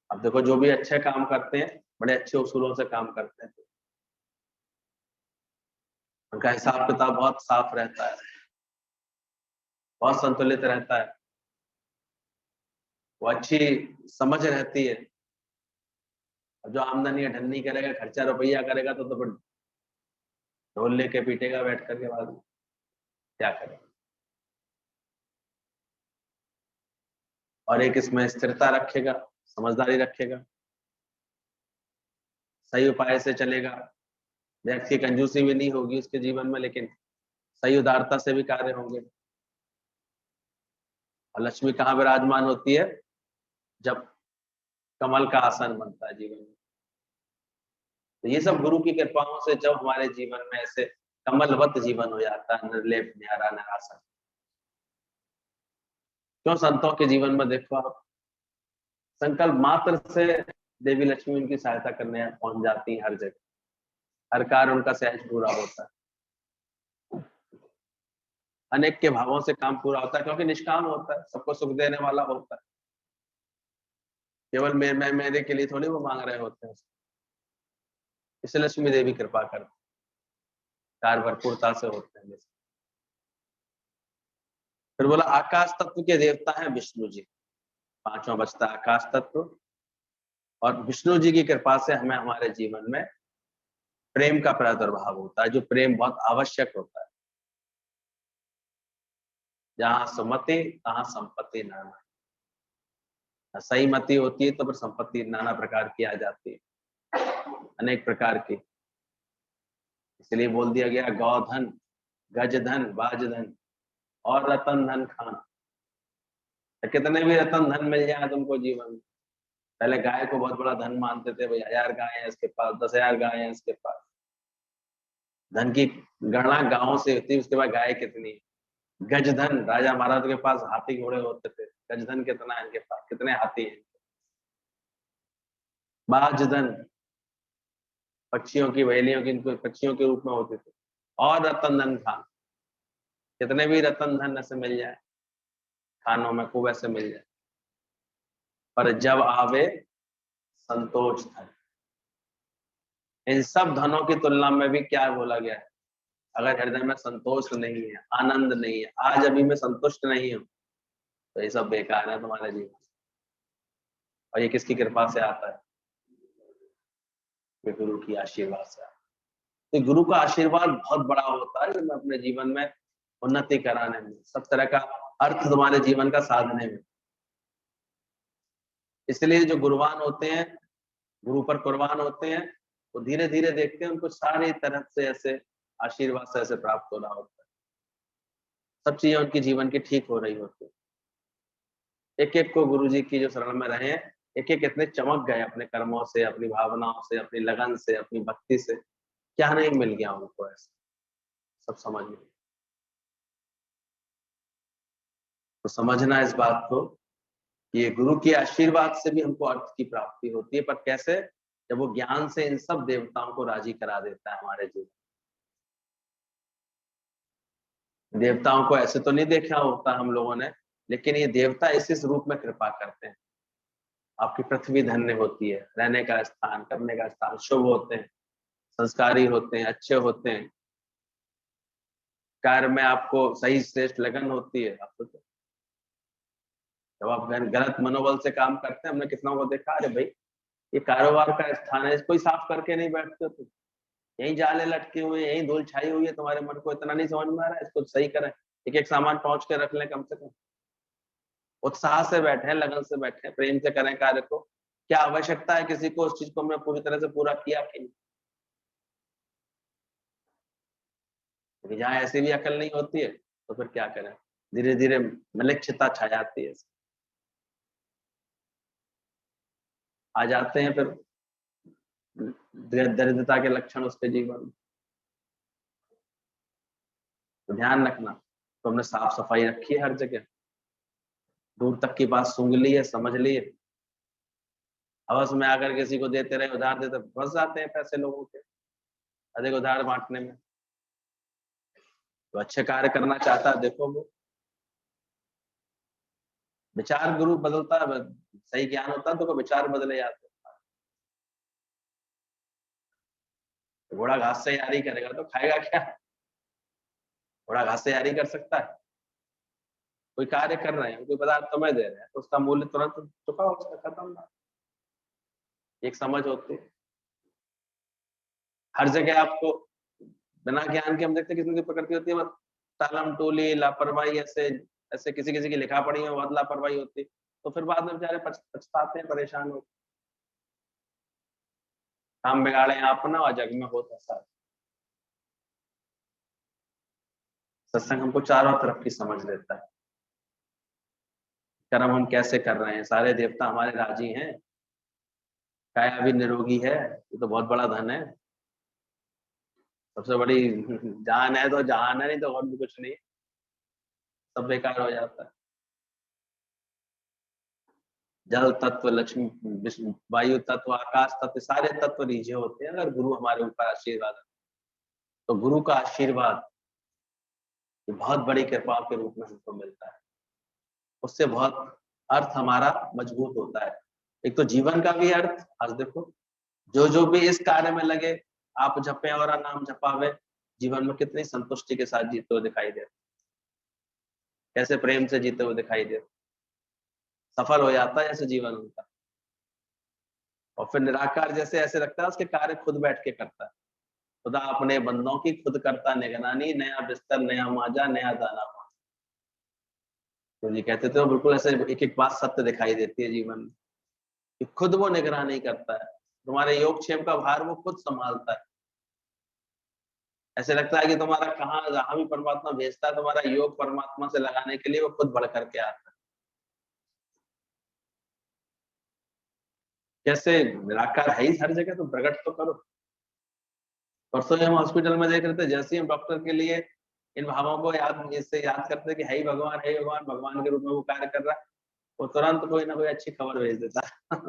अब देखो जो भी अच्छे काम करते हैं बड़े अच्छे उसूलों से काम करते हैं, उनका हिसाब किताब बहुत साफ रहता है, बहुत संतुलित रहता है, वो अच्छी समझ रहती है। जो आमदनी अठन्नी करेगा, खर्चा रुपया करेगा तो फिर ढोल लेके पीटेगा बैठ करके, बाद में क्या करेगा। और एक इसमें स्थिरता रखेगा, समझदारी रखेगा, सही उपाय से चलेगा, व्यक्ति की कंजूसी भी नहीं होगी उसके जीवन में, लेकिन सही उदारता से भी कार्य होंगे। और लक्ष्मी कहाँ विराजमान होती है? जब कमल का आसन बनता है जीवन में। तो ये सब गुरु की कृपाओं से जब हमारे जीवन में ऐसे कमलवत जीवन हो जाता है, निर्लेप न्यारा निरासन। क्यों संतों के जीवन में देखो आप, संकल्प मात्र से देवी लक्ष्मी उनकी सहायता करने पहुंच जाती है हर जगह, हर कार्य उनका सहज पूरा होता है, अनेक के भावों से काम पूरा होता है, क्योंकि निष्काम होता है, सबको सुख देने वाला होता है। केवल मैं मेरे के लिए थोड़ी वो मांग रहे होते हैं, इसलिए लक्ष्मी देवी कृपा करती, कार्य भरपूरता से होते हैं। फिर बोला आकाश तत्व के देवता हैं विष्णु जी। पांचवा बचता आकाश तत्व, और विष्णु जी की कृपा से हमें हमारे जीवन में प्रेम का प्रादुर्भाव होता है, जो प्रेम बहुत आवश्यक होता है। जहां सुमति तहां संपत्ति नाना, सही मति होती है तो फिर संपत्ति नाना प्रकार की आ जाती है, अनेक प्रकार की। इसलिए बोल दिया गया गौधन, गजधन, बाजधन और रतन धन खान। तो कितने भी रतन धन मिल जाए तुमको जीवन में, पहले गाय को बहुत बड़ा धन मानते थे, भाई 1000 गाय है इसके पास, 10,000 गाय है इसके पास। धन की गणना गांवों से होती, उसके बाद गाय कितनी है। गजधन, राजा महाराज के पास हाथी घोड़े होते थे, गजधन कितना है इनके पास, कितने हाथी हैं। बाजधन, पक्षियों की, वहेलियों की, इनको पक्षियों के रूप में होते थे। और रतन धन खान, कितने भी रतन धन ऐसे मिल जाए खानों में, खूब ऐसे मिल जाए, पर जब आवे संतोष धन। इन सब धनों की तुलना में भी क्या बोला गया है? अगर हृदय में संतोष नहीं है, आनंद नहीं है, आज अभी मैं संतुष्ट नहीं हूं, तो ये सब बेकार है तुम्हारे जीवन। और ये किसकी कृपा से आता है? गुरु की आशीर्वाद से। तो गुरु का आशीर्वाद बहुत बड़ा होता है अपने जीवन में उन्नति कराने में, सब तरह का अर्थ तुम्हारे जीवन का साधने में। इसलिए जो गुरुवान होते हैं, गुरु पर कुर्बान होते हैं, वो धीरे धीरे देखते हैं उनको सारी तरह से ऐसे आशीर्वाद से ऐसे प्राप्त हो रहा होता है, सब चीजें उनकी जीवन की ठीक हो रही होती है। एक एक को गुरु जी की जो शरण में रहे, एक एक इतने चमक गए अपने कर्मों से, अपनी भावनाओं से, अपनी लगन से, अपनी भक्ति से, क्या नहीं मिल गया उनको ऐसे, सब समझ में। तो समझना इस बात को कि ये गुरु के आशीर्वाद से भी हमको अर्थ की प्राप्ति होती है, पर कैसे? जब वो ज्ञान से इन सब देवताओं को राजी करा देता है हमारे जीवन। देवताओं को ऐसे तो नहीं देखा होता हम लोगों ने, लेकिन ये देवता इस रूप में कृपा करते हैं। आपकी पृथ्वी धन्य होती है, रहने का स्थान, करने का स्थान शुभ होते हैं, संस्कारी होते हैं, अच्छे होते हैं, कार्य में आपको सही श्रेष्ठ लगन होती है। आप सोचो, जब आप गलत मनोबल से काम करते हैं, हमने कितनों को देखा, अरे भाई ये कारोबार का स्थान है, कोई साफ करके नहीं बैठते तुम, यही जाले लटके हुए, यही धूल छाई हुई है, तुम्हारे मन को इतना नहीं समझ में आ रहा है, इसको सही करें, एक एक सामान पहुंच के रख लें, कम से कम उत्साह से बैठे, लगन से बैठे, प्रेम से करें कार्य को। क्या आवश्यकता है किसी को उस चीज को मैं पूरी तरह से पूरा किया कि नहीं? जहाँ ऐसी भी अकल नहीं होती है तो फिर क्या करें, धीरे धीरे मलिक्षता छा जाती है, आ जाते हैं फिर दरिद्रता के लक्षण उसके जीवन में। तो ध्यान रखना, तो हमने साफ सफाई रखी है हर जगह, दूर तक की बात सूंघ ली है, समझ ली है। हवस में आकर किसी को देते रहे, उधार देते, फंस जाते हैं पैसे लोगों के अधिक उधार बांटने में। तो अच्छे कार्य करना चाहता है, देखो वो विचार गुरु बदलता है, सही ज्ञान होता है तो विचार बदले जाते हैं। घोड़ा घास से यारी करेगा तो खाएगा क्या? घोड़ा घास से यारी कर सकता है? कोई कार्य कर रहे हैं, कोई पदार्थ तुम्हें दे रहे हैं, तो उसका मूल्य तुरंत चुका हो, उसका खत्म ना। एक समझ होती है हर जगह आपको, बिना ज्ञान के हम देखते किसी की प्रकृति होती है, टालम टोली, लापरवाही, ऐसे ऐसे किसी किसी की लिखा पढ़ी में बहुत लापरवाही होती है, तो फिर बाद में बेचारे पछताते हैं, परेशान होते, काम बिगाड़े अपना और जग में होता सारा। सत्संग हमको चारों तरफ की समझ देता है, कर्म हम कैसे कर रहे हैं, सारे देवता हमारे राजी हैं, काया भी निरोगी है, ये तो बहुत बड़ा धन है, सबसे बड़ी जान है, तो जहान है, नहीं तो और भी कुछ नहीं, सब बेकार हो जाता है। जल तत्व, लक्ष्मी, विष्णु, वायु तत्व, आकाश तत्व, सारे तत्व रीझे होते हैं अगर गुरु हमारे ऊपर आशीर्वाद, तो गुरु का आशीर्वाद ये बहुत बड़ी कृपा के रूप में हमको मिलता है, उससे बहुत अर्थ हमारा मजबूत होता है। एक तो जीवन का भी अर्थ, आज देखो जो भी इस कार्य में लगे, आप जपे और नाम जपावे, जीवन में कितनी संतुष्टि के साथ जीते हुए दिखाई देते, कैसे प्रेम से जीते हुए दिखाई देते, सफल हो जाता है ऐसे जीवन उनका। और फिर निराकार जैसे ऐसे लगता है उसके कार्य खुद बैठ के करता है, खुदा अपने बंदों की खुद करता निगरानी, नया बिस्तर, नया माजा, नया दाना पानी। तो जी कहते थे, बिल्कुल ऐसे एक एक बात सत्य दिखाई देती है जीवन में, कि खुद वो निगरानी करता है, तुम्हारे योगक्षेम का भार वो खुद संभालता है। ऐसे लगता है कि तुम्हारा जहां भी परमात्मा भेजता है, तुम्हारा योग परमात्मा से लगाने के लिए वो खुद बढ़ करके आता है। कैसे निराकार है ही हर जगह, तो प्रकट तो करो। परसों हम हॉस्पिटल में देख रहे थे, जैसे ही हम डॉक्टर के लिए इन भावों को इससे याद करते कि है ही भगवान, है ही भगवान, भगवान के रूप में वो कार्य कर रहा है, वो तुरंत कोई ना कोई अच्छी खबर भेज देता है।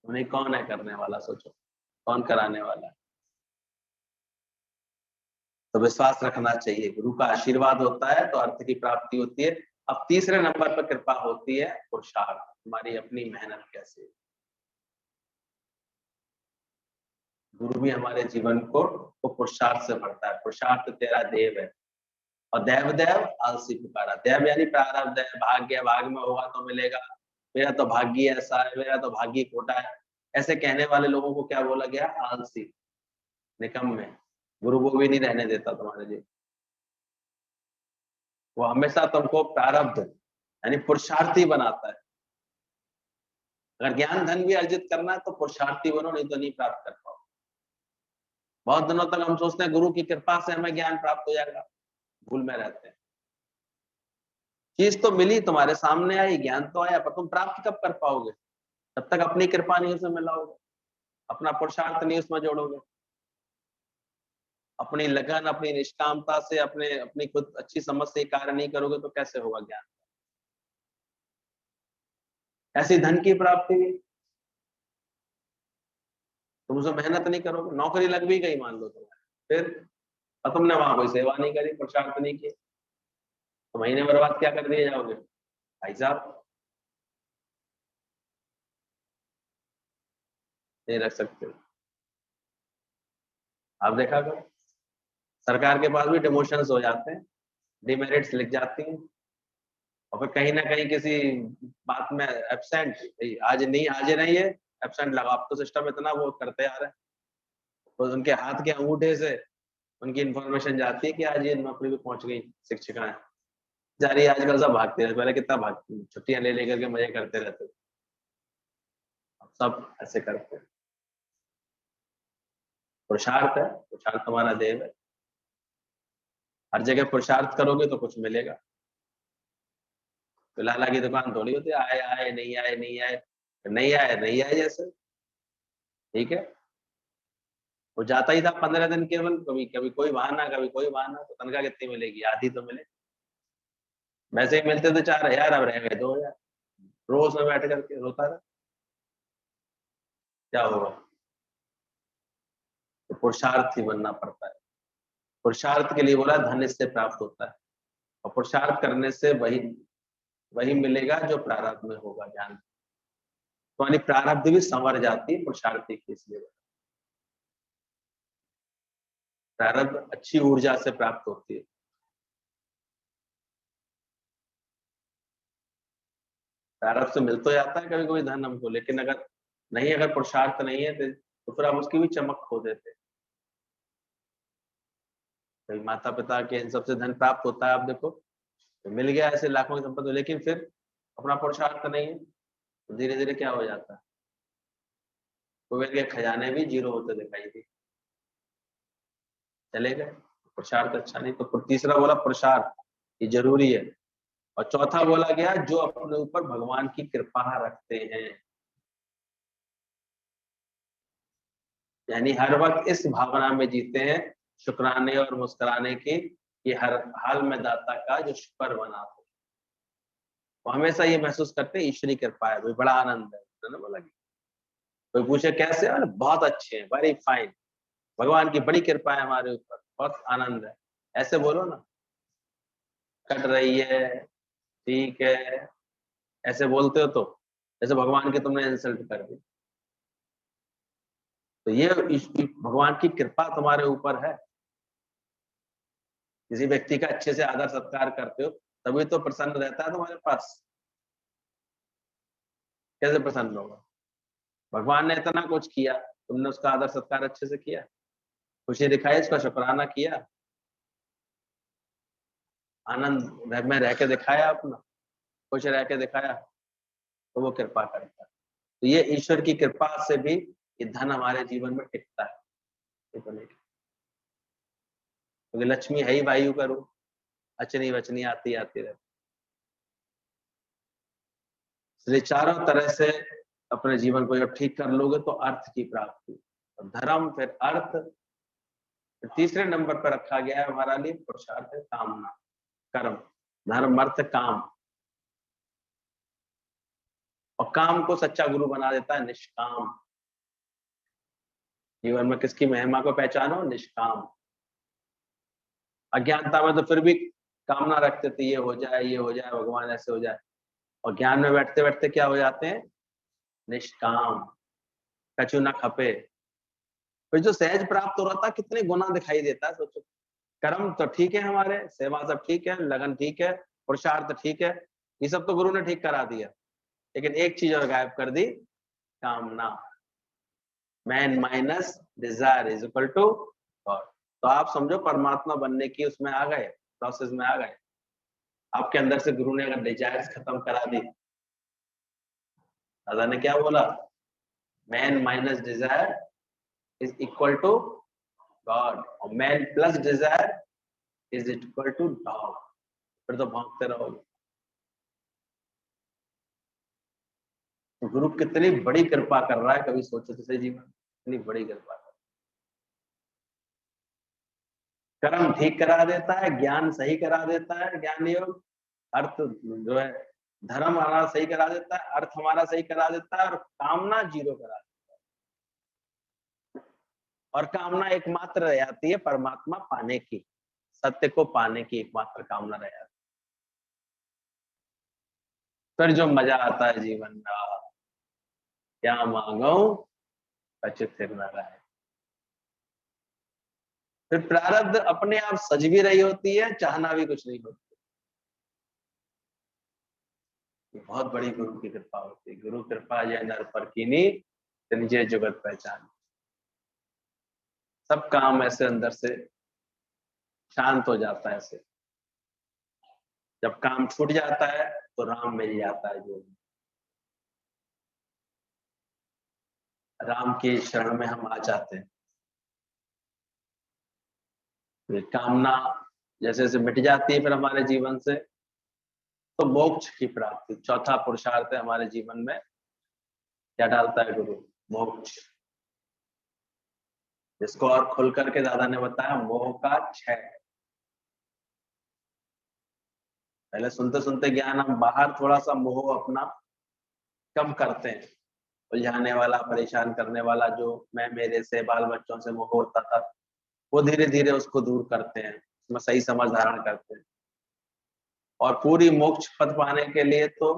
उन्हें कौन है करने वाला, सोचो कौन कराने वाला है। तो विश्वास रखना चाहिए, गुरु का आशीर्वाद होता है तो अर्थ की प्राप्ति होती है। अब तीसरे नंबर पर कृपा होती है पुरुषार्थ, हमारी अपनी मेहनत कैसे। गुरु भी हमारे जीवन को पुरुषार्थ से भरता है, पुरुषार्थ तेरा देव है, और देव देव आलसी पुकारा। देव यानी प्रारब्ध है, भाग्य, भाग में होगा तो मिलेगा, मेरा तो भाग्य ऐसा है, मेरा तो भाग्य खोटा है, ऐसे कहने वाले लोगों को क्या बोला गया? आलसी, निकम्मे। गुरु वो भी नहीं रहने देता तुम्हारे लिए, वो हमेशा तुमको प्रारब्ध यानी पुरुषार्थी बनाता है। अगर ज्ञान धन भी अर्जित करना है तो पुरुषार्थी बनो, नहीं तो नहीं प्राप्त कर पाओ। बहुत दिनों तक हम सोचते हैं गुरु की कृपा से हमें ज्ञान प्राप्त हो जाएगा, भूल में रहते हैं। चीज तो मिली, तुम्हारे सामने आई, ज्ञान तो आया, पर तुम प्राप्त कब कर पाओगे? तब तक अपनी कृपा नहीं उसमें मिलाओगे, अपना पुरुषार्थ नहीं उसमें जोड़ोगे, अपनी लगन, अपनी निष्कामता से, अपनी खुद अच्छी समझ से कार्य नहीं करोगे तो कैसे होगा ज्ञान? ऐसी धन की प्राप्ति तुम उसमें मेहनत नहीं करोगे, नौकरी लग भी गई मान लो तुम्हारी, फिर और तुमने वहां कोई सेवा नहीं करी, पुरुषार्थ नहीं किया, तो महीने भर बाद क्या कर दिए जाओगे भाई साहब, नहीं रख सकते। आप देखा करो सरकार के पास भी डिमोशंस हो जाते हैं, डिमेरिट्स लिख जाती हैं, और फिर कहीं ना कहीं किसी बात में एब्सेंट, आज नहीं, आज नहीं है एब्सेंट लगा। अब तो सिस्टम इतना वो करते आ रहे हैं, तो उनके हाथ के अंगूठे से उनकी इंफॉर्मेशन जाती है कि आज ये नौकरी पे पहुंच गई शिक्षिकाएं, जा रही है। आजकल सब भागते रहते, पहले कितना भागती, छुट्टियां ले लेकर के मजे करते रहते, अब सब ऐसे करते हैं। पुरुषार्थ है, पुरुषार्थ तुम्हारा देव है, हर जगह पुरुषार्थ करोगे तो कुछ मिलेगा। तो लाला की दुकान थोड़ी होती है आए आए नहीं आए नहीं आए, नहीं आए नहीं आए जैसे, ठीक है। वो जाता ही था 15 दिन केवल, कभी कभी कोई बहाना, कभी कोई बहाना, तो तनख्वाह कितनी मिलेगी, आधी तो मिले, वैसे ही मिलते थे 4000, अब रह गए 2000, रोज में बैठ करके रोता रहा, क्या होगा। तो पुरुषार्थ ही बनना पड़ता है। पुरुषार्थ के लिए बोला धन इससे प्राप्त होता है, और पुरुषार्थ करने से वही वही मिलेगा जो प्रारब्ध में होगा ज्ञान। तो प्रारब्ध भी संवर जाती है पुरुषार्थी की, इसलिए प्रारब्ध अच्छी ऊर्जा से प्राप्त होती है। प्रारब्ध से मिल तो जाता है कभी कभी धन हमको, लेकिन अगर नहीं, अगर पुरुषार्थ नहीं है तो फिर आप उसकी भी चमक खो देते हैं। कभी माता पिता के इन सबसे धन प्राप्त होता है, आप देखो तो मिल गया ऐसे लाखों की संपत्ति, लेकिन फिर अपना पुरुषार्थ नहीं है तो धीरे धीरे क्या हो जाता है, कुबेर के खजाने भी जीरो होते दिखाई दी, चले गए। पुरुषार्थ अच्छा नहीं, तो तीसरा बोला पुरुषार्थ ये जरूरी है, और चौथा बोला गया जो अपने ऊपर भगवान की कृपा रखते हैं, यानी हर वक्त इस भावना में जीते हैं शुक्राने और मुस्कुराने की, कि हर हाल में दाता का जो शुक्र बना हो, वो हमेशा ये महसूस करते हैं ईश्वरी कृपा है, भाई बड़ा आनंद है ना। बोला कोई पूछे कैसे, अरे बहुत अच्छे हैं, वेरी फाइन, भगवान की बड़ी कृपा है हमारे ऊपर, बहुत आनंद है, ऐसे बोलो ना। कट रही है, ठीक है, ऐसे बोलते हो तो जैसे भगवान की तुमने इंसल्ट कर दी। तो ये भगवान की कृपा तुम्हारे ऊपर है, किसी व्यक्ति का अच्छे से आदर सत्कार करते हो तभी तो प्रसन्न रहता है तुम्हारे पास, कैसे प्रसन्न होगा। भगवान ने इतना कुछ किया, तुमने उसका आदर सत्कार अच्छे से किया, खुशी दिखाई, उसका शुक्राना किया, आनंद में रह के दिखाया, अपना खुश रह के दिखाया, तो वो कृपा करता है। तो ये ईश्वर की कृपा से भी ये धन हमारे जीवन में टिकता है, क्योंकि लक्ष्मी है ही वायु का रूप, अचनी वचनी आती आती रहती, इसलिए चारों तरह से अपने जीवन को जब ठीक कर लोगे तो अर्थ की प्राप्ति, और धर्म, फिर अर्थ, फिर तीसरे नंबर पर रखा गया है हमारा लिए पुरुषार्थ, कामना, कर्म, धर्म अर्थ काम। और काम को सच्चा गुरु बना देता है निष्काम। जीवन में किसकी महिमा को पहचानो, निष्काम। अज्ञानता में तो फिर भी कामना रखते थे ये हो जाए, ये हो जाए, भगवान ऐसे हो जाए, और ज्ञान में बैठते बैठते क्या हो जाते हैं, निष्काम, कछु न खपे। फिर जो सहज प्राप्त हो रहा था कितने गुना दिखाई देता है, सोचो। कर्म तो ठीक है, हमारे सेवा सब ठीक है, लगन ठीक है, पुरुषार्थ ठीक है, ये सब तो गुरु ने ठीक करा दिया, लेकिन एक चीज और गायब कर दी, कामना। Man minus desire is equal to God. तो आप समझो परमात्मा बनने की उसमें आ गए, प्रोसेस में आ गए। आपके अंदर से गुरु ने अगर डिजायर्स खत्म करा दी, दादा ने क्या बोला, man minus desire is equal to god, और man plus desire is equal to dog. फिर तो भौंकते रहोगे। तो गुरु कितनी बड़ी कृपा कर रहा है, कभी सोचो तो सही जीवन, कितनी बड़ी कृपा। कर्म ठीक करा देता है, ज्ञान सही करा देता है, ज्ञान योग, अर्थ जो है धर्म हमारा सही करा देता है, अर्थ हमारा सही करा देता है, और कामना जीरो करा देता है। और कामना एकमात्र रह जाती है परमात्मा पाने की, सत्य को पाने की एकमात्र कामना रह जाती है। फिर जो मजा आता है जीवन में, क्या मांगो कछुत फिर न रहे। फिर प्रारब्ध अपने आप सज भी रही होती है, चाहना भी कुछ नहीं होती। ये बहुत बड़ी गुरु की कृपा होती है। गुरु कृपा ये नर पर कीनी, निजे जुगत पहचान। सब काम ऐसे अंदर से शांत हो जाता है। ऐसे जब काम छूट जाता है तो राम मिल जाता है। जो राम की शरण में हम आ जाते हैं, फिर कामना जैसे जैसे मिट जाती है फिर हमारे जीवन से, तो मोक्ष की प्राप्ति चौथा पुरुषार्थ है हमारे जीवन में। क्या डालता है गुरु? मोक्ष। जिसको और खुल करके दादा ने बताया, मोह का क्षय। पहले सुनते सुनते ज्ञान हम बाहर थोड़ा सा मोह अपना कम करते हैं, उलझाने वाला, परेशान करने वाला जो मैं मेरे से, बाल बच्चों से मोह होता था, वो धीरे धीरे उसको दूर करते हैं, उसमें सही समझ धारण करते हैं। और पूरी मोक्ष पद पाने के लिए तो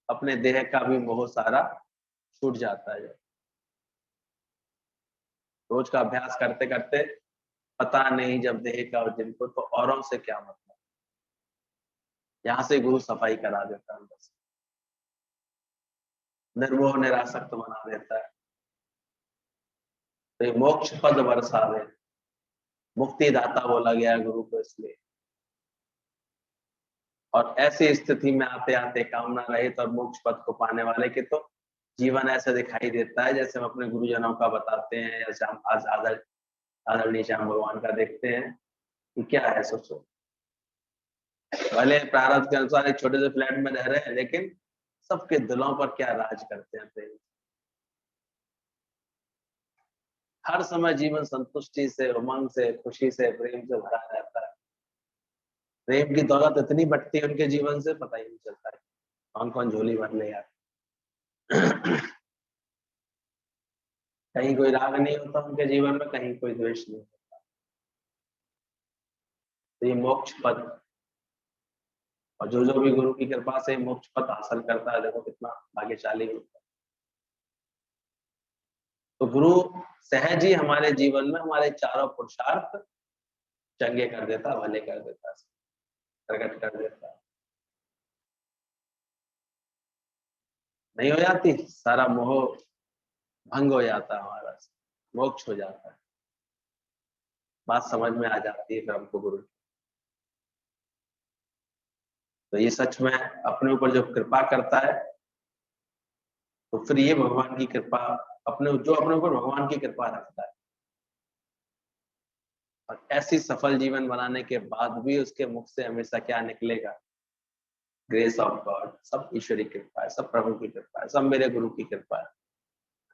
अपने देह का भी मोह सारा छूट जाता है। रोज का अभ्यास करते करते पता नहीं जब देह का और जिनको, तो औरों से क्या मतलब। यहाँ से गुरु सफाई करा देता है, अंदर से निर्मोह निरासक्त बना देता है। तो ये मोक्ष पद बरसा दे, मुक्ति दाता बोला गया है गुरु को इसलिए। और ऐसी स्थिति में आते आते कामना रहित और मोक्ष पद को पाने वाले के तो जीवन ऐसा दिखाई देता है जैसे हम अपने गुरुजनों का बताते हैं, जैसे हम आज आदरणीय श्याम भगवान का देखते हैं कि क्या है। सोचो, भले प्रारब्ध के अनुसार एक छोटे से फ्लैट में रह रहे हैं, लेकिन सबके दिलों पर क्या राज करते हैं प्रेम। हर समय जीवन संतुष्टि से, उमंग से, खुशी से, प्रेम से भरा रहता है। प्रेम की दौलत इतनी बटती है उनके जीवन से, पता ही नहीं चलता है कौन कौन झोली भर ले यार। कहीं कोई राग नहीं होता उनके जीवन में, कहीं कोई द्वेष नहीं होता। तो ये मोक्ष पद, और जो जो भी गुरु की कृपा से मोक्ष पद हासिल करता है, देखो कितना भाग्यशाली होता है। तो गुरु सहज ही हमारे जीवन में हमारे चारों पुरुषार्थ चंगे कर देता, भले कर देता, प्रकट कर देता। नहीं हो जाती, सारा मोह भंग हो जाता है हमारा, मोक्ष हो जाता है। बात समझ में आ जाती है फिर हमको गुरु। तो ये सच में अपने ऊपर जो कृपा करता है, तो फिर ये भगवान की कृपा, अपने जो अपने ऊपर भगवान की कृपा रखता है, और ऐसी सफल जीवन बनाने के बाद भी उसके मुख से हमेशा क्या निकलेगा? Grace of God. सब ईश्वरी कृपा है, सब प्रभु की कृपा है, सब मेरे गुरु की कृपा है।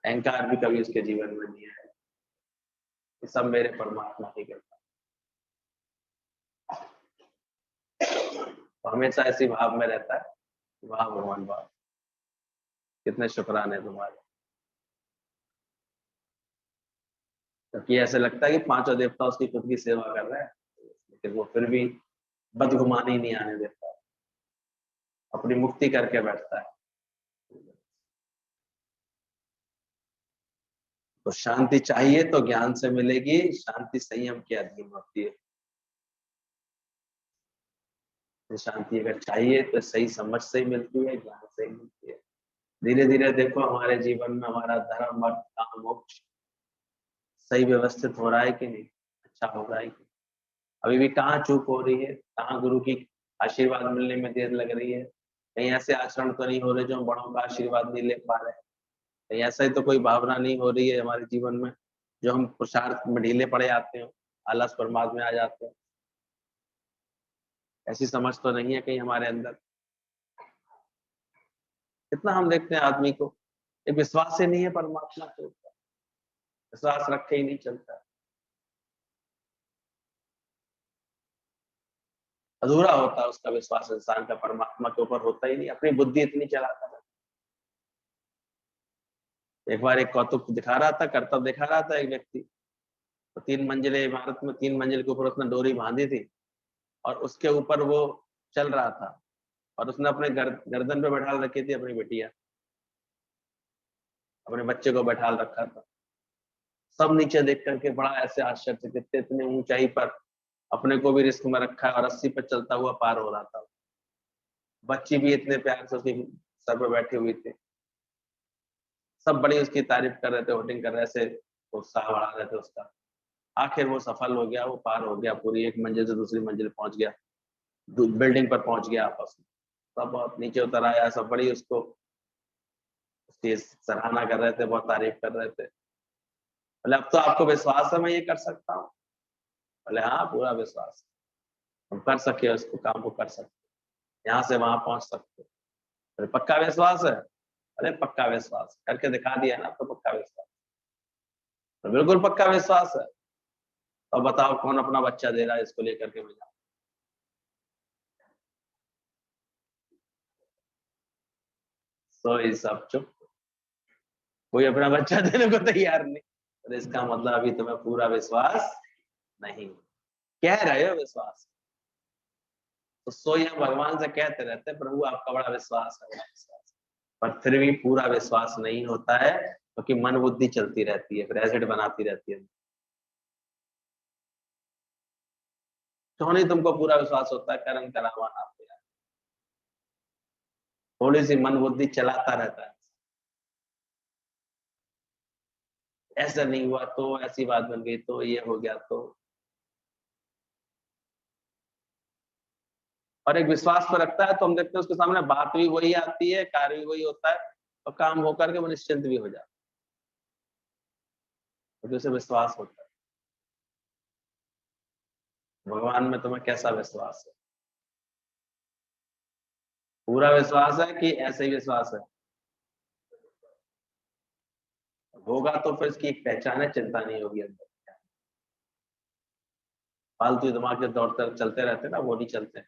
अहंकार भी कभी उसके जीवन में नहीं है, ये सब मेरे परमात्मा की कृपा। तो हमेशा ऐसी भाव में रहता है, वाह भगवान वाह, कितने शुक्राने तुम्हारे। क्योंकि ऐसे लगता है कि पांचों देवता उसकी खुद की सेवा कर रहे हैं, लेकिन वो फिर भी बदगुमानी नहीं आने देता, अपनी मुक्ति करके बैठता है। तो शांति चाहिए तो ज्ञान से मिलेगी, शांति संयम के अधीन होती है। शांति अगर चाहिए तो सही समझ से ही मिलती है, ज्ञान से ही मिलती है। धीरे धीरे देखो हमारे जीवन में हमारा धर्म, अर्थ, काम, मोक्ष सही व्यवस्थित हो रहा है कि नहीं, अच्छा हो रहा है कि अभी भी कहाँ चूक हो रही है, कहाँ गुरु की आशीर्वाद मिलने में देर लग रही है। कहीं ऐसे आचरण तो नहीं हो रहे जो हम बड़ों का आशीर्वाद नहीं ले पा रहे, कहीं ऐसा ही तो कोई भावना नहीं हो रही है हमारे जीवन में जो हम पुरुषार्थ में ढीले पड़े आते हो, आलस प्रमाद में आ जाते हैं। ऐसी समझ तो नहीं है कहीं हमारे अंदर। कितना हम देखते हैं आदमी को एक विश्वास ही नहीं है परमात्मा के ऊपर, विश्वास रखे ही नहीं चलता, अधूरा होता है उसका विश्वास। इंसान का परमात्मा के ऊपर होता ही नहीं, अपनी बुद्धि इतनी चलाता है। एक बार एक कौतुक दिखा रहा था, कर्तव्य दिखा रहा था एक व्यक्ति, तो 3 मंजिले इमारत में 3 मंजिल के ऊपर उसने डोरी बांधी थी और उसके ऊपर वो चल रहा था और उसने अपने गर्दन पे बैठा रखी थी अपनी बिटिया, अपने बच्चे को बैठा रखा था। सब नीचे देख करके बड़ा ऐसे आश्चर्य से, कितने इतने ऊंचाई पर अपने को भी रिस्क में रखा है और 80 पे चलता हुआ पार हो रहा था। बच्ची भी इतने प्यार से उसकी सर पर बैठी हुई थी। सब बड़ी उसकी तारीफ कर रहे थे, वोटिंग कर रहे थे, उत्साह बढ़ा रहे थे उसका। आखिर वो सफल हो गया, वो पार हो गया, पूरी एक मंजिल से दूसरी मंजिल पहुंच गया, बिल्डिंग पर पहुंच गया आपस में। सब बहुत नीचे उतर आया, सब बड़ी उसको उसकी सराहना कर रहे थे, बहुत तारीफ कर रहे थे। बोले अब तो आपको विश्वास है मैं ये कर सकता हूँ? बोले हाँ पूरा विश्वास, हम कर सके उसको काम को कर सकते, यहाँ से वहां पहुंच सकते। बोले पक्का विश्वास है? अरे पक्का विश्वास, करके दिखा दिया ना तो पक्का विश्वास। तो बिल्कुल पक्का विश्वास है। तो बताओ कौन अपना बच्चा दे रहा है इसको लेकर के मैं जाऊं? तो ये सब चुप, कोई अपना बच्चा देने को तैयार नहीं। तो इसका मतलब अभी तुम्हें पूरा विश्वास नहीं, कह रहे हो विश्वास। तो सो ये भगवान से कहते रहते प्रभु आपका बड़ा विश्वास है, बड़ा विश्वास है। पर फिर भी पूरा विश्वास नहीं होता है क्योंकि मन बुद्धि चलती रहती है, फिर एसिड बनाती रहती है। क्यों नहीं तुमको पूरा विश्वास होता है? कर्म करावा आप यार, थोड़ी सी मन बुद्धि चलाता रहता है। ऐसा नहीं हुआ तो, ऐसी बात बन गई तो, ये हो गया तो। और एक विश्वास पर रखता है तो हम देखते हैं उसके सामने बात भी वही आती है, कार्य भी वही होता है और काम होकर के वो निश्चिंत भी हो जाता है क्योंकि उसे विश्वास होता है। भगवान में तुम्हें कैसा विश्वास है? पूरा विश्वास है कि ऐसे ही विश्वास है? होगा तो फिर इसकी एक पहचान है, चिंता नहीं होगी अंदर। फालतू दिमाग के दौड़ते चलते रहते ना, वो नहीं चलते।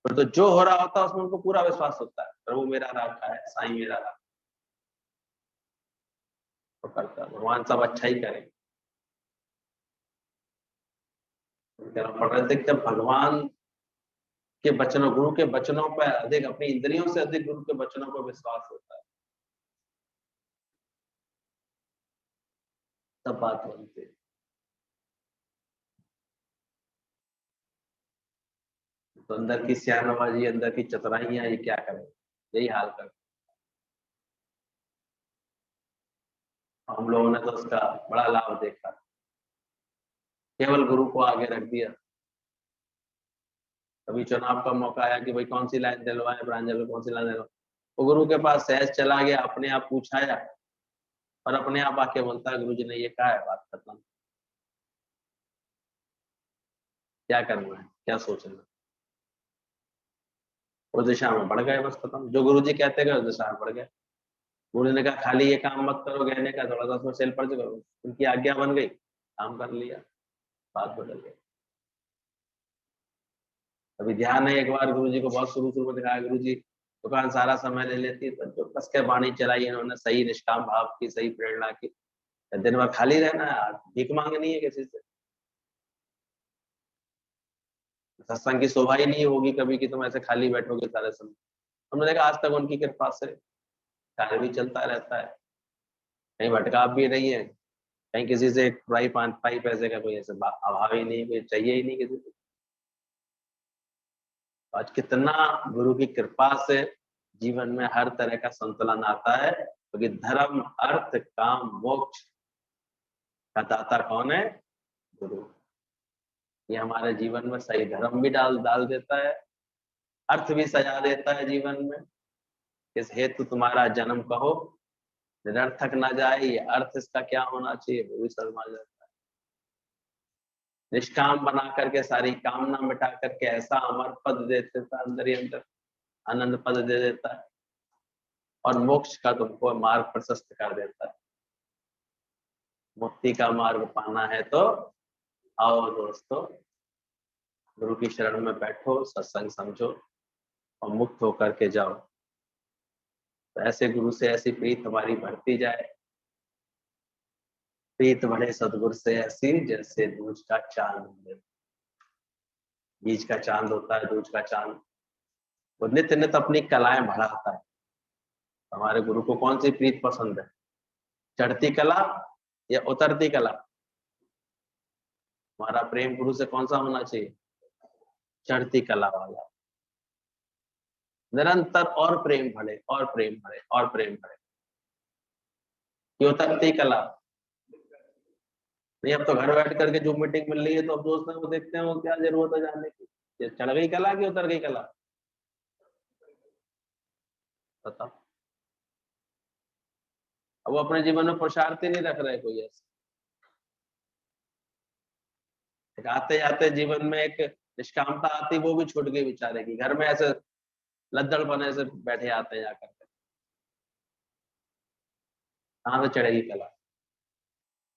फिर तो जो हो रहा होता है उसमें उनको पूरा विश्वास होता है, प्रभु मेरा रखा है, साईं मेरा रखा तो करता है, भगवान सब अच्छा ही करेंगे। जब भगवान के वचनों, गुरु के वचनों पर अधिक, अपनी इंद्रियों से अधिक गुरु के वचनों पर विश्वास होता है, तब बात बनती है। तो अंदर की सियानबाजी, अंदर की चतुराइयां, ये क्या करें, यही हाल कर। हम लोगों ने तो उसका बड़ा लाभ देखा, केवल गुरु को आगे रख दिया। कभी चुनाव का मौका आया कि भाई कौन सी लाइन दिलवाए प्रांजल को, कौन सी लाइन दिलवाए, वो गुरु के पास सहज चला गया, अपने आप पूछाया और अपने आप आके बोलता है गुरु जी ने ये कहा है, बात खत्म। क्या करना है, क्या सोचना, उस दिशा में बढ़ गए, बस खत्म। जो गुरु जी कहते गए उस दिशा में बढ़ गए। गुरु ने कहा खाली ये काम मत करो, गहने का थोड़ा सा उसमें सेल पर्च करो, उनकी आज्ञा बन गई, काम कर लिया, बात बदल गई। अभी ध्यान है, एक बार गुरु जी को बहुत शुरू में दिखाया, गुरु जी दुकान सारा समय ले लेती है, तो जो कस के वाणी चलाई इन्होंने, सही निष्काम भाव की, सही प्रेरणा की। दिन भर खाली रहना है, भीख मांगनी है किसी से, सत्संग की शोभा ही नहीं होगी कभी कि तुम ऐसे खाली बैठोगे सारे समय। हमने देखा आज तक उनकी कृपा से कार्य भी चलता रहता है, कहीं भटका भी नहीं है, कहीं किसी से पाई पैसे का कोई ऐसे अभाव ही नहीं, कोई चाहिए ही नहीं किसी को। आज कितना गुरु की कृपा से जीवन में हर तरह का संतुलन आता है, क्योंकि धर्म अर्थ काम मोक्ष का दाता कौन है? गुरु। ये हमारे जीवन में सही धर्म भी डाल डाल देता है, अर्थ भी सजा देता है जीवन में। इस हेतु तुम्हारा जन्म कहो निरर्थक ना जाए, ये अर्थ इसका क्या होना चाहिए वो भी शर्मा जाता है। निष्काम बना करके सारी कामना मिटा करके ऐसा अमर पद दे देता है, अंदर ही अंदर आनंद पद दे देता है और मोक्ष का तुमको मार्ग प्रशस्त कर देता है। मुक्ति का मार्ग पाना है तो आओ दोस्तों, गुरु की शरण में बैठो, सत्संग समझो और मुक्त होकर के जाओ। तो ऐसे गुरु से ऐसी प्रीत हमारी बढ़ती जाए, प्रीत बढ़े सतगुरु से ऐसी जैसे दूज का चांद मिले। बीज का चांद होता है, दूज का चांद, वो नित्य नित्य अपनी कलाएं बढ़ाता है। हमारे गुरु को कौन सी प्रीत पसंद है, चढ़ती कला या उतरती कला? हमारा प्रेम गुरु से कौन सा होना चाहिए, चढ़ती कला वाला। निरंतर और प्रेम बढ़े और प्रेम बढ़े और प्रेम बढ़े। ये उतरती कला नहीं। अब तो घर बैठ करके जो मीटिंग मिल रही है तो अब दोस्त वो देखते हैं, वो क्या जरूरत है जाने की, ये चढ़ गई कला की उतर गई कला, बताओ। अब वो अपने जीवन में पुरुषार्थ ही नहीं रख रहे कोई ऐसे। आते जाते जीवन में एक निष्कामता आती, वो भी छूट गई बेचारे की। घर में ऐसे लद्दड़ बने से बैठे आते हैं जाकर के, कहाँ से चढ़ेगी कला?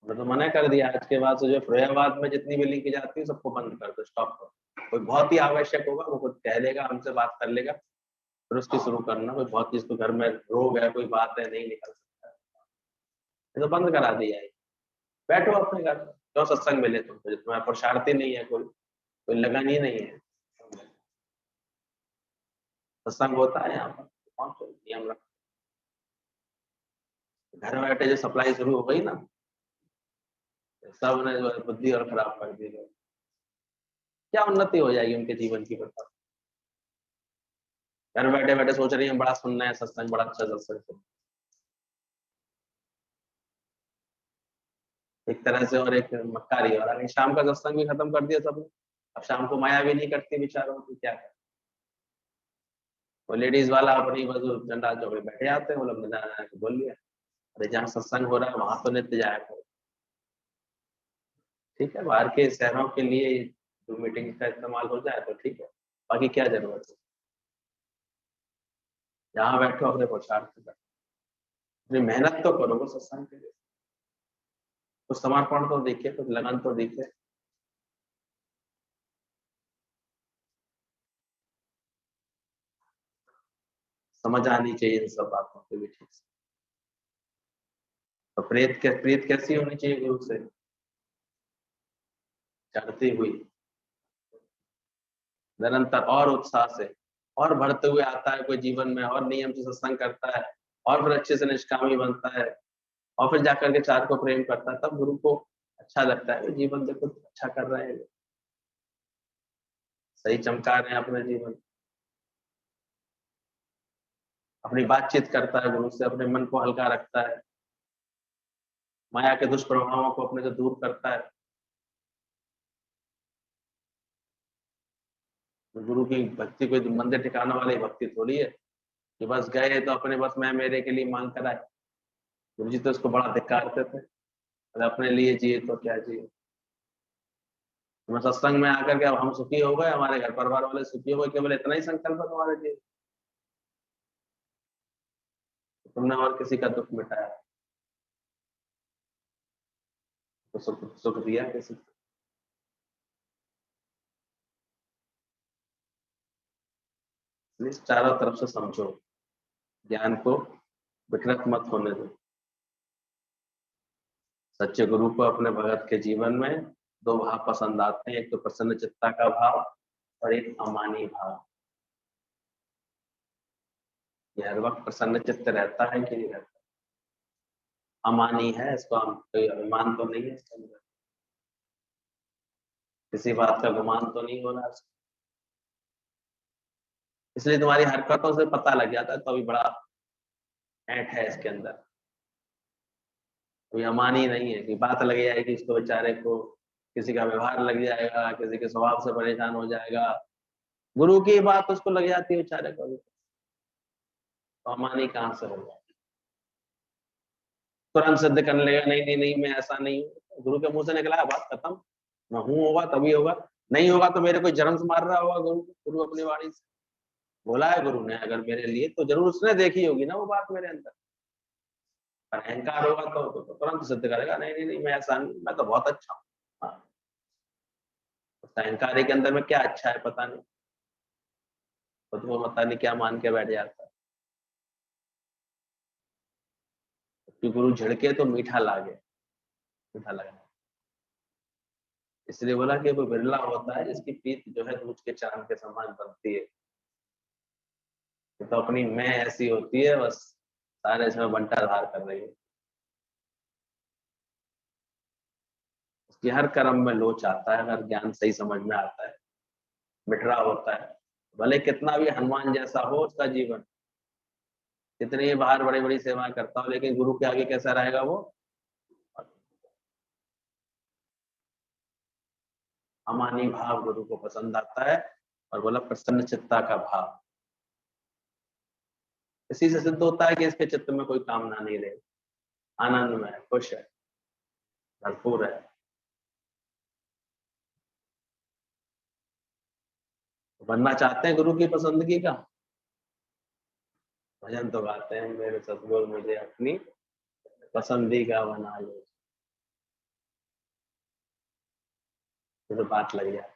हमने तो मना कर दिया, आज के बाद से जो प्रयागराज में जितनी भी लिंक जाती है सबको बंद कर दो, स्टॉप करो। कोई बहुत ही आवश्यक होगा वो खुद कह देगा, हमसे बात कर लेगा, फिर उसकी शुरू करना। कोई बहुत चीज को घर में रोग है, कोई बात है, नहीं निकल सकता, ये तो बंद करा दिया है। बैठो अपने घर में, क्यों सत्संग मिले तुमको? तुम्हारा पुरुषार्थ ही नहीं है, कोई लगन ही नहीं है। सत्संग होता है यहाँ पर, कौन सा नियम रख? घर में बैठे जो सप्लाई शुरू हो गई ना, सब ने जो है बुद्धि और खराब कर दी। क्या उन्नति हो जाएगी उनके जीवन की, बताओ। घर बैठे बैठे सोच रही है बड़ा सुनना है सत्संग, बड़ा अच्छा सत्संग सुनना। एक तरह से और एक मक्कारी, और अगर शाम का सत्संग भी खत्म कर दिया सबने। अब शाम को माया भी नहीं करती बेचारों की, क्या करे? वो लेडीज वाला अपनी बस झंडा चौक बैठे आते हैं, वो लोग बोल लिया, अरे जहाँ सत्संग हो रहा है वहां तो नित्य जाया करो। ठीक है, बाहर के शहरों के लिए जो मीटिंग का इस्तेमाल हो जाए तो ठीक है, बाकी क्या जरूरत है? जहाँ बैठो अपने पुरुषार्थ करो, अपनी मेहनत तो करो सत्संग के लिए, कुछ समर्पण तो देखिए, कुछ लगन तो देखिए। समझ आनी चाहिए इन सब बातों के भी ठीक से। तो प्रीत कैसी होनी चाहिए गुरु से, चढ़ती हुई, निरंतर और उत्साह से, और बढ़ते हुए आता है कोई जीवन में, और नियम से सत्संग करता है, और फिर अच्छे से निष्कामी बनता है, और फिर जाकर के चार को प्रेम करता है, तब गुरु को अच्छा लगता है जीवन देखो अच्छा कर रहे हैं, सही चमका रहे हैं अपने जीवन। अपनी बातचीत करता है गुरु से, अपने मन को हल्का रखता है, माया के दुष्प्रभावों को अपने से दूर करता है। गुरु की भक्ति कोई मंदिर ठिकाने वाली भक्ति थोड़ी है कि बस गए तो अपने बस मैं मेरे के लिए मांग कर आए। गुरु जी तो इसको बड़ा धिक्कारते थे, अगर अपने लिए जिए तो क्या जिए। मैं सत्संग में आकर के अब हम सुखी हो गए, हमारे घर परिवार वाले सुखी हो गए, केवल इतना ही संकल्प है तुम्हारे लिए, तुमने और किसी का दुख मिटाया तो सुख दिया किसी को। इसलिए चारों तरफ से समझो, ज्ञान को विकृत मत होने दो। सच्चे गुरु को अपने भगत के जीवन में दो भाव पसंद आते हैं, एक तो प्रसन्न चित्ता का भाव और एक अमानी भाव। ये हर वक्त प्रसन्न चित्त रहता है कि नहीं रहता? अमानी है, इसको हम कोई अभिमान तो नहीं है इसके अंदर, किसी बात का गुमान तो नहीं हो रहा, इसलिए तुम्हारी हरकतों से पता लग जाता है तो अभी बड़ा ऐंठ है इसके अंदर। कोई अमानी नहीं है कि बात लग जाएगी इसको बेचारे को, किसी का व्यवहार लग जाएगा, किसी के स्वभाव से परेशान हो जाएगा। गुरु की बात उसको लग जाती है बेचारे को, तो अमानी कहाँ से होगा? तुरंत सिद्ध करने लगेगा, नहीं नहीं नहीं मैं ऐसा नहीं हूँ। गुरु के मुंह से निकला है बात खत्म, मैं हूँ होगा तभी होगा, नहीं होगा तो मेरे कोई जन्म से मार रहा होगा गुरु को। गुरु अपनी वाणी से बोला है गुरु ने अगर मेरे लिए, तो जरूर उसने देखी होगी ना वो बात मेरे अंदर। पर अहंकार होगा तो तुरंत सिद्ध करेगा, नहीं नहीं नहीं मैं ऐसा नहीं, मैं तो बहुत अच्छा हूँ। हाँ, उस अहंकारी के अंदर में क्या अच्छा है पता नहीं, खुद को पता नहीं क्या मान के बैठ जाता है कि गुरु झिड़के तो मीठा लागे। सीधा लगा। इसलिए बोला कि वो बिरला होता है जिसकी पीठ जो है दूध के चांद के समान बनती है। तो अपनी मैं ऐसी होती है, बस सारे इसमें बंटाधार कर रही है। उसकी हर कर्म में लोच आता है, हर ज्ञान सही समझ में आता है, मिठरा होता है। भले कितना भी हनुमान जैसा हो उसका जीवन, कितनी बाहर बड़ी बड़ी सेवाएं करता हो, लेकिन गुरु के आगे कैसा रहेगा वो? अमानी भाव गुरु को पसंद आता है, और बोला प्रसन्न चित्ता का भाव। इसी से सिद्ध होता है कि इसके चित्त में कोई कामना नहीं रही, आनंद में है, खुश है, भरपूर है। बनना चाहते हैं गुरु की पसंदगी का, भजन तो गाते हैं, मेरे सतगुरु मुझे अपनी पसंदीदा बना लो, तो बात लग जाती है।